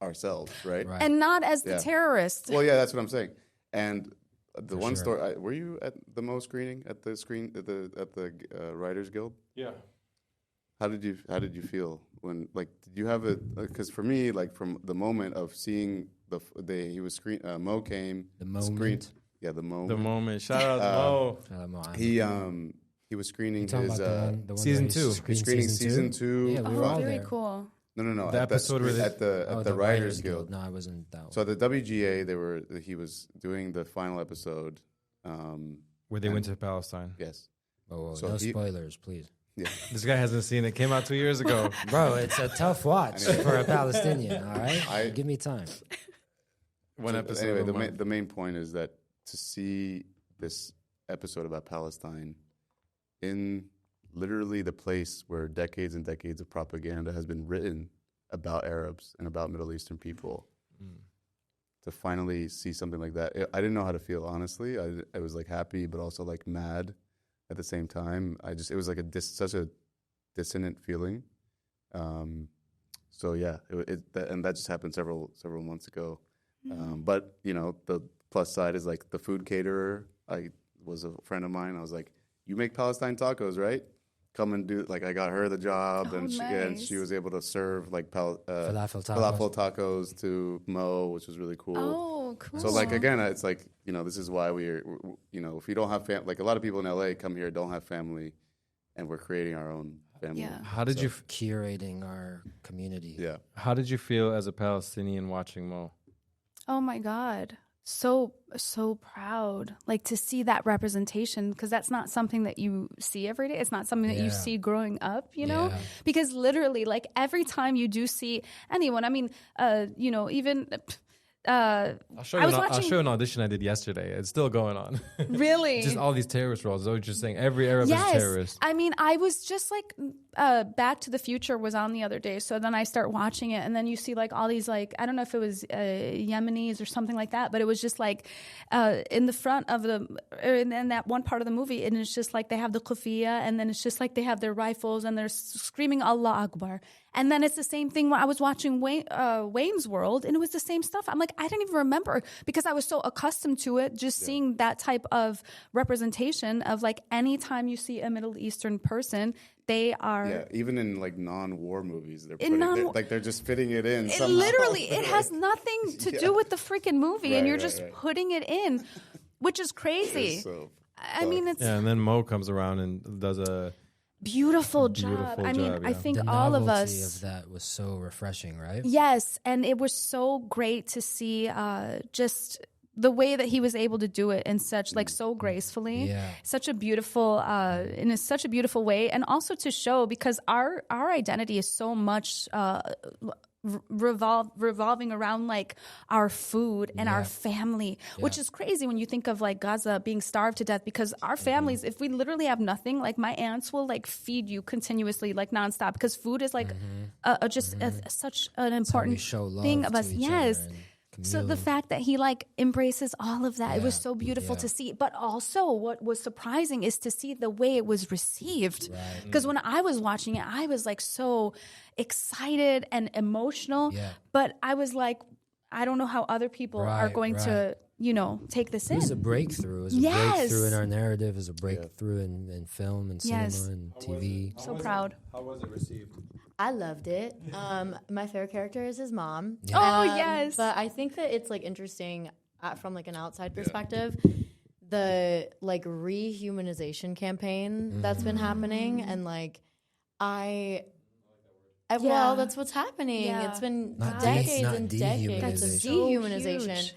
ourselves, right? And not as the terrorist. Well, yeah, that's what I'm saying. And the one story. Were you at the Mo screening at the Writers Guild? Yeah. How did you feel when, like, did you have because for me, like, from the moment of seeing Mo came, the moment. The moment. The moment. Shout out Mo. He was screening his the one season 2. He's screening season 2. Yeah, we were all very there. cool. No. The episode at the Writers Guild. No, I wasn't that one. So at the WGA, he was doing the final episode. Where they went to Palestine. Yes. Oh, So no spoilers, please. Yeah. This guy hasn't seen it. Came out 2 years ago. Bro, it's a tough watch for a Palestinian, all right? Give me time. One episode. Anyway, the main point is that to see this episode about Palestine in literally the place where decades and decades of propaganda has been written about Arabs and about Middle Eastern people, to finally see something like that, I didn't know how to feel, honestly. I was like happy, but also like mad at the same time. It was like such a dissonant feeling. So yeah, and that just happened several months ago. But you know, the plus side is like the food caterer. I was a friend of mine. I was like, "You make Palestine tacos, right? Come and do." Like, I got her the job, and she was able to serve like falafel tacos to Mo, which was really cool. Oh, cool. So like again, it's like, you know, this is why we're you know, if you don't have like a lot of people in LA come here don't have family, and we're creating our own family. Yeah. How did you curating our community? Yeah. How did you feel as a Palestinian watching Mo? Oh my God. So proud, like, to see that representation, because that's not something that you see every day. It's not something that you see growing up, you know, because literally, like, every time you do see anyone, I mean, you know, even I'll show you an audition I did yesterday. It's still going on. Really? Just all these terrorist roles. I was just saying every Arab is a terrorist. I mean, I was just like, Back to the Future was on the other day. So then I start watching it, and then you see like all these, like, I don't know if it was Yemenis or something like that, but it was just like in the front of in that one part of the movie, and it's just like they have the kufiya, and then it's just like they have their rifles, and they're screaming Allah Akbar. And then it's the same thing when I was watching Wayne's World, and it was the same stuff. I'm like, I didn't even remember, because I was so accustomed to it, just seeing that type of representation of, like, anytime you see a Middle Eastern person, they are... Yeah, even in, like, non-war movies, they're just fitting it in somehow. Literally, it has nothing to do with the freaking movie, and you're just putting it in, which is crazy. I mean, it's... Yeah, and then Mo comes around and does a... Beautiful job. I mean, I think all of us. The novelty of that was so refreshing, right? Yes, and it was so great to see just the way that he was able to do it in such, like, so gracefully, such a beautiful, in such a beautiful way, and also to show, because our identity is so much revolving around, like, our food and our family, which is crazy when you think of, like, Gaza being starved to death, because our families, if we literally have nothing, like, my aunts will, like, feed you continuously, like, nonstop, because food is like such an important thing of us. Yes. So the fact that he, like, embraces all of that, it was so beautiful to see. But also what was surprising is to see the way it was received. Because when I was watching it, I was, like, so excited and emotional. But I was like, I don't know how other people are going to, you know, take this in. It was a breakthrough. It was a breakthrough in our narrative. It was a breakthrough in film and cinema and TV. So proud. How was it received? I loved it. My favorite character is his mom. Oh, yes. But I think that it's, like, interesting from, like, an outside perspective, the, like, rehumanization campaign that's been happening. And, like, Well, that's what's happening. Yeah. It's been Not decades not and decades of dehumanization. So dehumanization. huge.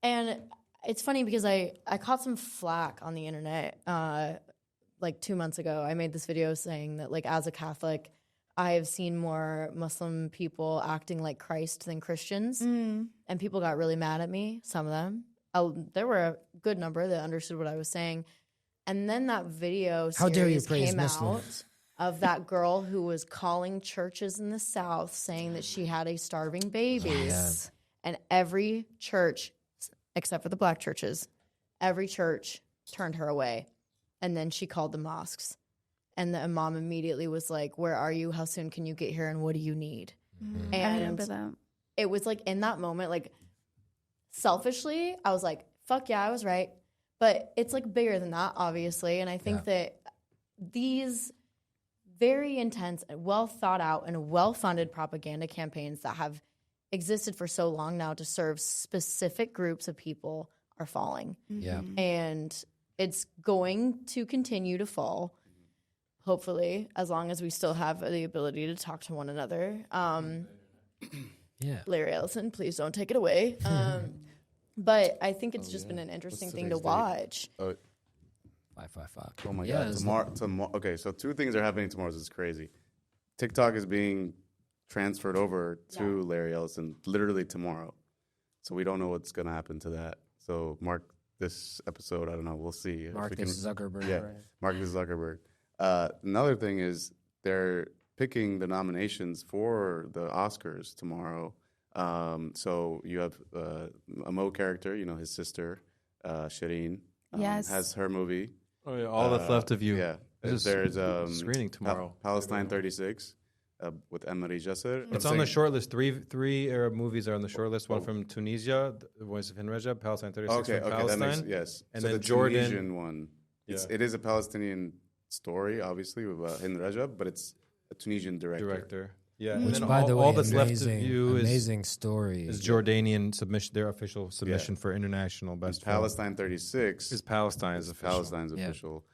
And it's funny because I caught some flack on the internet like 2 months ago. I made this video saying that, like, as a Catholic, I have seen more Muslim people acting like Christ than Christians. And people got really mad at me, some of them. There were a good number that understood what I was saying. And then that video How dare you series praise came Muslims? out of that girl who was calling churches in the South saying that she had a starving baby. Yes. And every church, except for the black churches, every church turned her away. And then she called the mosques. And the imam immediately was like, where are you? How soon can you get here? And what do you need? I remember that. It was like in that moment, like selfishly, I was like, fuck yeah, I was right. But it's like bigger than that, obviously. And I think that these very intense, well thought out, and well funded propaganda campaigns that have existed for so long now to serve specific groups of people are falling. Yeah. And it's going to continue to fall, hopefully, as long as we still have the ability to talk to one another. Yeah. Larry Ellison, please don't take it away. But I think it's just been an interesting thing to watch. 555. Oh my Yeah, God! Tomorrow. Okay, so 2 things are happening tomorrow. This is crazy. TikTok is being transferred over to Larry Ellison literally tomorrow. So we don't know what's going to happen to that. So mark this episode. I don't know. We'll see. Mark this Zuckerberg. Yeah, Right? Mark this Zuckerberg. Another thing is they're picking the nominations for the Oscars tomorrow. So you have a Mo character, you know, his sister, Shireen, Yes. has her movie. Oh, yeah, all that's left of you. Yeah. There's There's screening tomorrow. Palestine 36 with Emery Jasser. It's on the short list. Three Arab movies are on the short list. One from Tunisia, The Voice of Hind Rajab, Palestine 36 Okay, from that Palestine. makes yes. And so then the Jordan. Tunisian one. It is a Palestinian story, obviously, about Hind Rajab, but it's a Tunisian director. Yeah, Which, and then by the way, all that's left of amazing, you amazing story. is Jordanian submission, their official submission for international best film. Palestine 36 is Palestine's official Palestine's official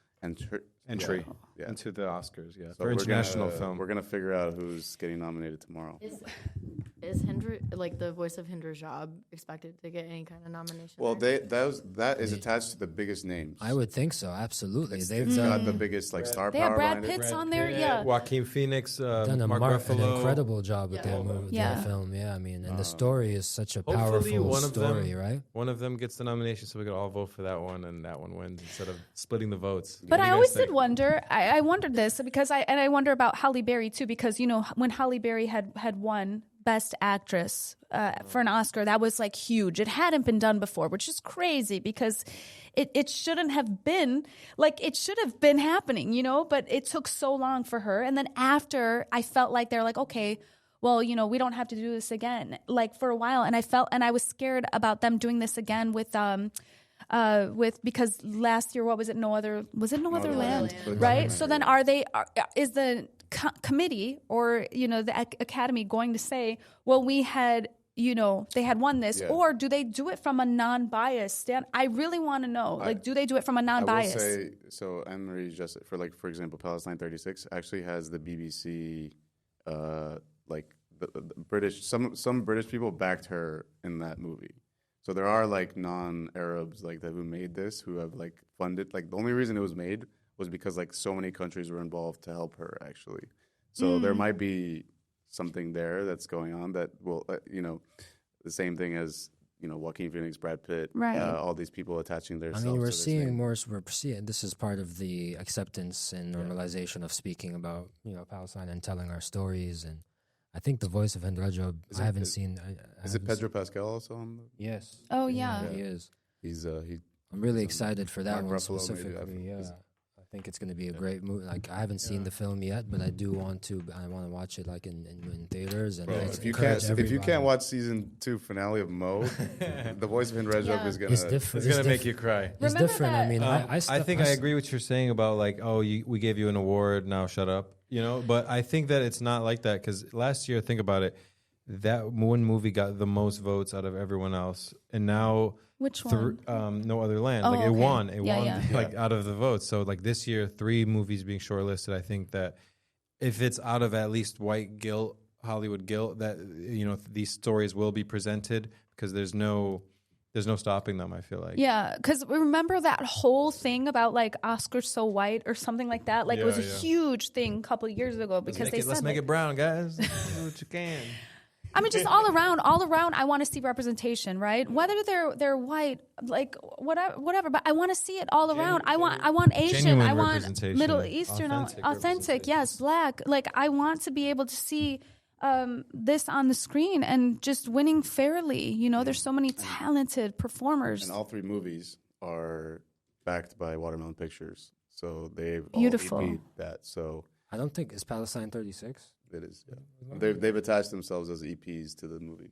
entry Yeah. into the Oscars. Yeah, So for we're international gonna, film. We're gonna figure out who's getting nominated tomorrow. Is Hind, like the voice of Hind Rajab, expected to get any kind of nomination? Well, there? that is attached to the biggest names. I would think so. Absolutely. They've It's got done, the biggest like star They power have Brad behind it. Pitt's on there. Yeah. Joaquin Phoenix, done Mark an Ruffalo. incredible job with their Yeah. film. Yeah, I mean, and the story is such a Hopefully powerful one of story, them, right? One of them gets the nomination, so we could all vote for that one, and that one wins instead of splitting the votes. But What do I you always guys think? did wonder. I wondered this because I wonder about Halle Berry too, because you know when Halle Berry had won Best Actress for an Oscar, that was like huge. It hadn't been done before, which is crazy because it shouldn't have been like it should have been happening, you know. But it took so long for her, and then after I felt like they're like, okay, well, you know, we don't have to do this again, like for a while, and I was scared about them doing this again with because last year, what was it? No Other Land, right? So then is the committee or, you know, the academy going to say, well, we had, you know, they had won this, or do they do it from a non-biased stand? I really want to know, like, do they do it from a non-biased? I will say, so Anne-Marie just for example, Palestine 36 actually has the BBC, like the British, some British people backed her in that movie. So there are like non-Arabs like that who made this, who have like funded. Like the only reason it was made was because like so many countries were involved to help her actually. So there might be something there that's going on that will, you know, the same thing as, you know, Joaquin Phoenix, Brad Pitt, Right. All these people attaching their. I mean, we're seeing more. We're seeing this is part of the acceptance and normalization of speaking about, you know, Palestine and telling our stories. And I think the voice of Hind Rajab, I haven't seen. Is it Pedro Pascal also on the? Yes. Oh yeah. He is. He's I'm really excited for that Mark one Ruffalo maybe, specifically. Yeah. I think it's going to be a great movie. Like I haven't seen the film yet, but I do want to. I want to watch it like in theaters. And if you can't watch season 2 finale of Mo, the voice of Hind Rajab is gonna. It's different. It's gonna make you cry. It's Remember different. that- I mean, I think I agree with what you're saying about like, oh, we gave you an award, now shut up, you know. But I think that it's not like that because last year, think about it, that one movie got the most votes out of everyone else, and now Which one? No Other Land, Oh, like it okay. won, Yeah. like out of the votes. So like this year, 3 movies being shortlisted. I think that if it's out of at least white guilt, Hollywood guilt, that these stories will be presented, because there's no stopping them, I feel like. Yeah, because remember that whole thing about like Oscar's so white or something like that? Like it was a huge thing a couple of years ago because let's make it brown, guys. Do what you can. I mean, just all around, I want to see representation, right? Whether they're white, like whatever, but I want to see it all around. I want Asian, Genuine I want representation. Middle Eastern, authentic, yes, Black. Like I want to be able to see this on the screen and just winning fairly. There's so many talented performers. And all 3 movies are backed by Watermelon Pictures, so they've Beautiful. all EP'd that. So I don't think it's Palestine 36. it is. Yeah. They've attached themselves as EPs to the movie.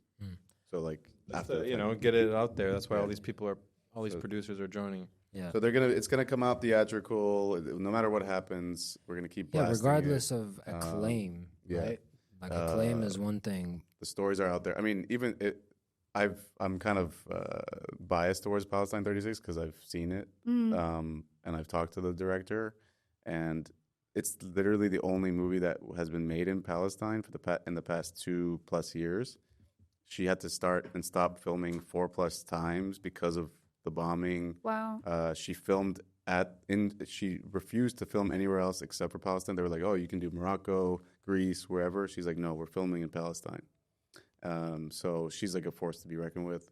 So like after get it out there. That's why all these producers are joining. Yeah. So it's gonna come out theatrical. No matter what happens, we're gonna keep blasting regardless it. of acclaim, yeah. right? Like acclaim is one thing. The stories are out there. I mean, even I'm kind of biased towards Palestine 36 because I've seen it, and I've talked to the director, and it's literally the only movie that has been made in Palestine in the past 2+ years. She had to start and stop filming 4+ times because of the bombing. Wow. She filmed she refused to film anywhere else except for Palestine. They were like, "Oh, you can do Morocco, Greece, wherever." She's like, "No, we're filming in Palestine." So she's like a force to be reckoned with.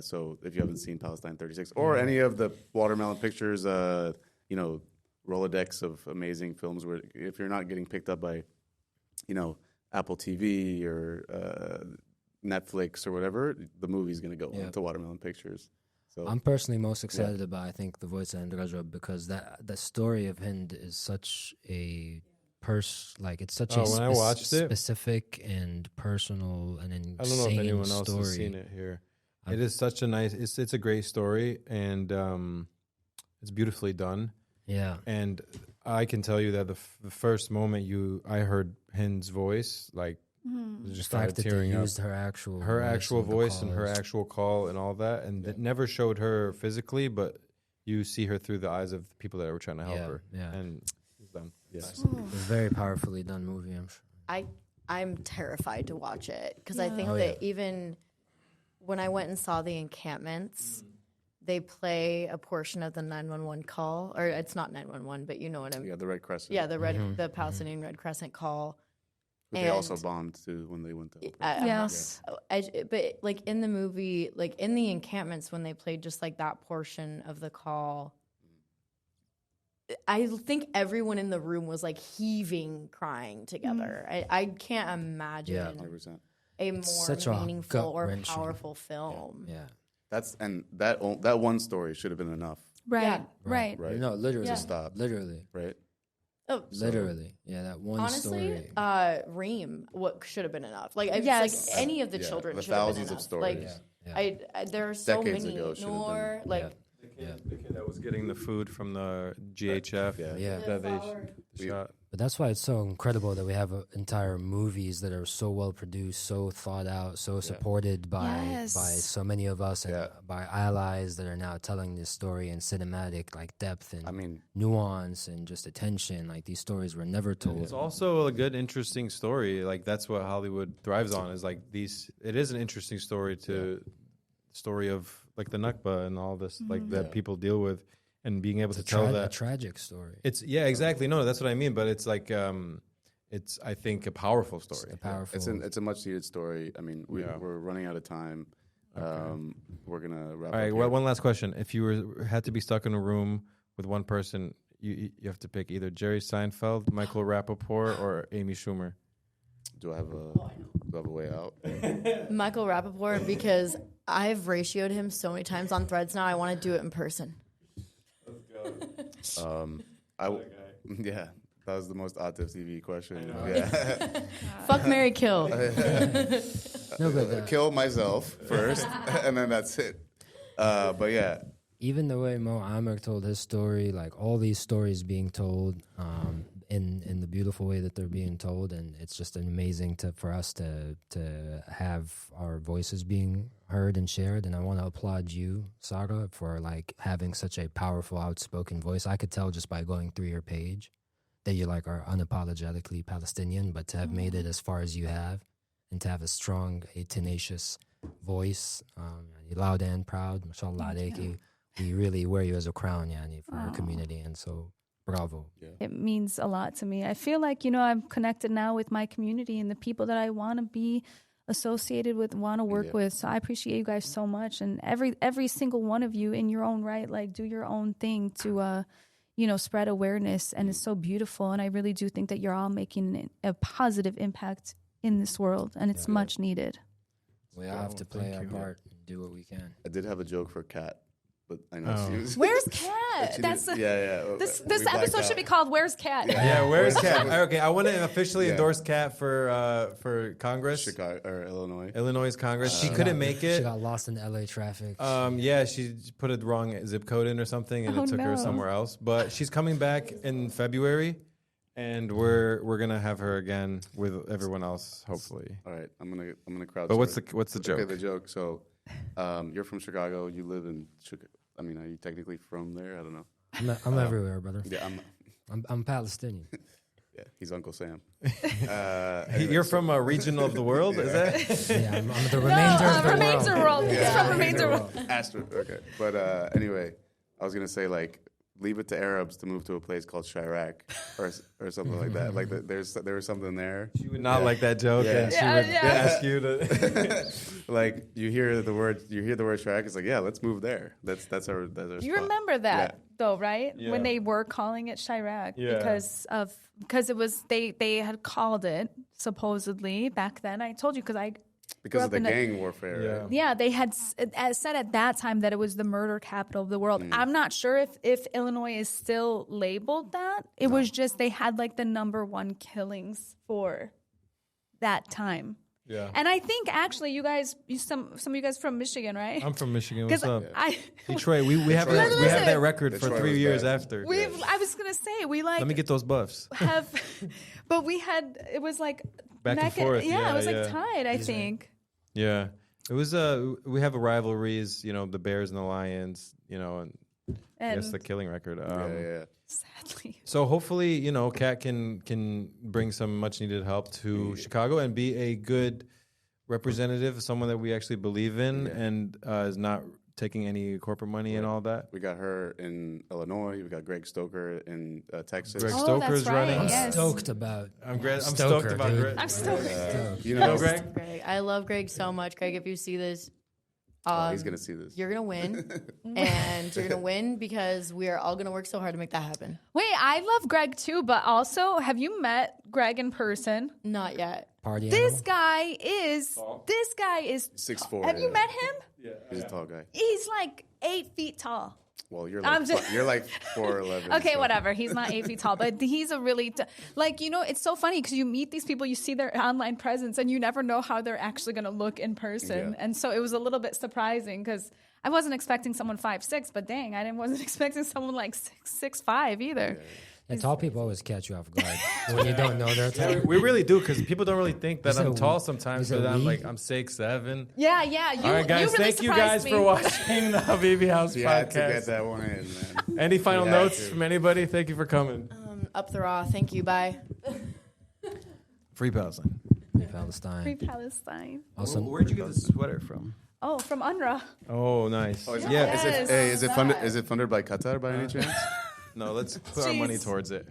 So if you haven't seen Palestine 36 or any of the Watermelon Pictures, Rolodex of amazing films, where if you're not getting picked up by, Apple TV or Netflix or whatever, the movie's going to go to Watermelon Pictures. So I'm personally most excited about, I think, The Voice of Rajab, because the story of Hind is such a it's such a when I watched it, specific and personal and insane story. I don't know if anyone else has seen it here. It is such a nice. It's a great story, and it's beautifully done. Yeah, and I can tell you that the first moment I heard Hind's voice, like just started tearing up. Used her actual voice and her actual call and all that, and it never showed her physically, but you see her through the eyes of the people that were trying to help her. Yeah, and it's done. Yes, it's a very powerfully done movie. I'm sure. I'm terrified to watch it because I think that even when I went and saw The Encampments, they play a portion of the 911 call, or it's not 911, but you know what I mean. Yeah, the Red Crescent. Yeah, the Palestinian Red Crescent call. But they also bombed too when they went to. Yes. But like in the movie, like in The Encampments, when they played just like that portion of the call, I think everyone in the room was like heaving, crying together. I can't imagine a more meaningful or powerful film. Yeah. That one story should have been enough. Right. No, literally. To stop. Literally. Right. Oh, literally. Yeah, that one story. Honestly, Reem, what should have been enough. Like, like any of the children the should have been thousands enough. of stories. Like, there are so Decades many ago more. Like, the kid that was getting the food from the GHF. That they shot. But that's why it's so incredible that we have entire movies that are so well produced, so thought out, so supported by so many of us and by allies that are now telling this story in cinematic depth and nuance and just attention. Like these stories were never told. It's also a good, interesting story. Like that's what Hollywood thrives on. Is like these. It is an interesting story story of like the Nakba and all this that people deal with. And being able to tell a tragic story. It's exactly. No, that's what I mean. But it's like it's I think a powerful story. It's a much needed story. I mean, we're running out of time. We're gonna wrap up. All right. Well, one last question: if you had to be stuck in a room with one person, you have to pick either Jerry Seinfeld, Michael Rappaport, or Amy Schumer. Do I have a way out? Michael Rappaport, because I've ratioed him so many times on Threads now. I want to do it in person. That was the most Atif TV question. Yeah. Fuck, marry, kill. Kill myself first, and then that's it. But yeah. Even the way Mo Amer told his story, like all these stories being told in the beautiful way that they're being told, and it's just amazing for us to have our voices being heard and shared. And I want to applaud you, Sarah, for having such a powerful, outspoken voice. I could tell just by going through your page that you like are unapologetically Palestinian, but to have made it as far as you have, and to have a strong, a tenacious voice, loud and proud, mashallah alayki. We really wear you as a crown, yani, for our community, and so bravo. Yeah. It means a lot to me. I feel like, you know, I'm connected now with my community and the people that I want to be associated with, want to work with. So I appreciate you guys so much. And every single one of you in your own right, like, do your own thing to, you know, spread awareness. And it's so beautiful. And I really do think that you're all making a positive impact in this world. And it's much needed. We all have to play our part and do what we can. I did have a joke for Kat, but I know she was... Where's Kat? That's This episode should be called "Where's Kat?" Yeah, where's Kat? Okay, I want to officially endorse Kat for Congress, Chicago or Illinois. Illinois Congress. She couldn't make it. She got lost in LA traffic. Yeah, she put a wrong zip code in or something, and it took her somewhere else. But she's coming back in February, and we're gonna have her again with everyone else, hopefully. All right, I'm gonna crowd. But what's the joke? Okay, the joke. So, you're from Chicago. You live in Chicago. I mean, are you technically from there? I don't know. I'm everywhere, brother. Yeah, I'm Palestinian. Yeah, he's Uncle Sam. You're from a region of the world, is that? Yeah, I'm the remainder of the remainder world. world. He's from remainder world. Okay, but anyway, I was gonna say, like, leave it to Arabs to move to a place called Chirac or something like that. Like there was something there. She would not like that joke, and she would ask you to. Like you hear the word Chirac, it's like, yeah, let's move there. That's our You spot. remember that though, right? Yeah. When they were calling it Chirac because it was they had called it supposedly back then. I told you because of the in a- gang warfare. Yeah. Right? Yeah, they had said at that time that it was the murder capital of the world. I'm not sure if Illinois is still labeled that. It was just they had like the #1 killings for that time. Yeah. And I think actually some of you guys from Michigan, right? I'm from Michigan. What's up? Detroit. We have Detroit. we have that record Detroit for 3 was years bad. after. I was gonna say we like Let me get those buffs. but we had it was like Back and forth. Yeah, it was like yeah. tied. I think. Yeah, it was. We have rivalries. You know, the Bears and the Lions. You know, and I guess the killing record. Yeah. Sadly. So hopefully, you know, Kat can bring some much needed help to Chicago and be a good representative, someone that we actually believe in, and is not taking any corporate money and all that. We got her in Illinois. We got Greg Stoker in Texas. Greg Oh, Stoker's that's right. running. I'm Yes. stoked about. I'm stoked Stoker, about dude. Greg. I'm still You know Greg? Greg. I love Greg so much. Greg, if you see this, He's gonna see this. you're gonna win, and you're gonna win because we are all gonna work so hard to make that happen. Wait, I love Greg too, but also, have you met Greg in person? Not yet. Party This animal? guy is 6'4". Have you met him? He's a tall guy. He's like 8 feet tall. Well, you're I'm like just- you're like 4'11". Okay, so- whatever. He's not 8 feet tall, but he's a really like, you know, it's so funny because you meet these people, you see their online presence, and you never know how they're actually going to look in person. Yeah. And so it was a little bit surprising because I wasn't expecting someone 5'6", but dang, wasn't expecting someone like 6'5" either. Yeah, tall people always catch you off guard when you don't know they're tall. We really do, because people don't really think that Is it I'm a tall we? sometimes, Is it but I'm we? like, I'm 6'7". Yeah. All right, guys, you really thank you guys surprised me. for watching the Habibi House You had to podcast. get that one in, man. Any final You had notes to. from anybody? Thank you for coming. Up the raw. Thank you. Bye. Free Palestine. Palestine. Free Palestine. Also, Where'd you get this sweater from? Oh, from UNRWA. Oh, nice. Is it, Yeah. is it funded by Qatar by any chance? No, let's put our money towards it.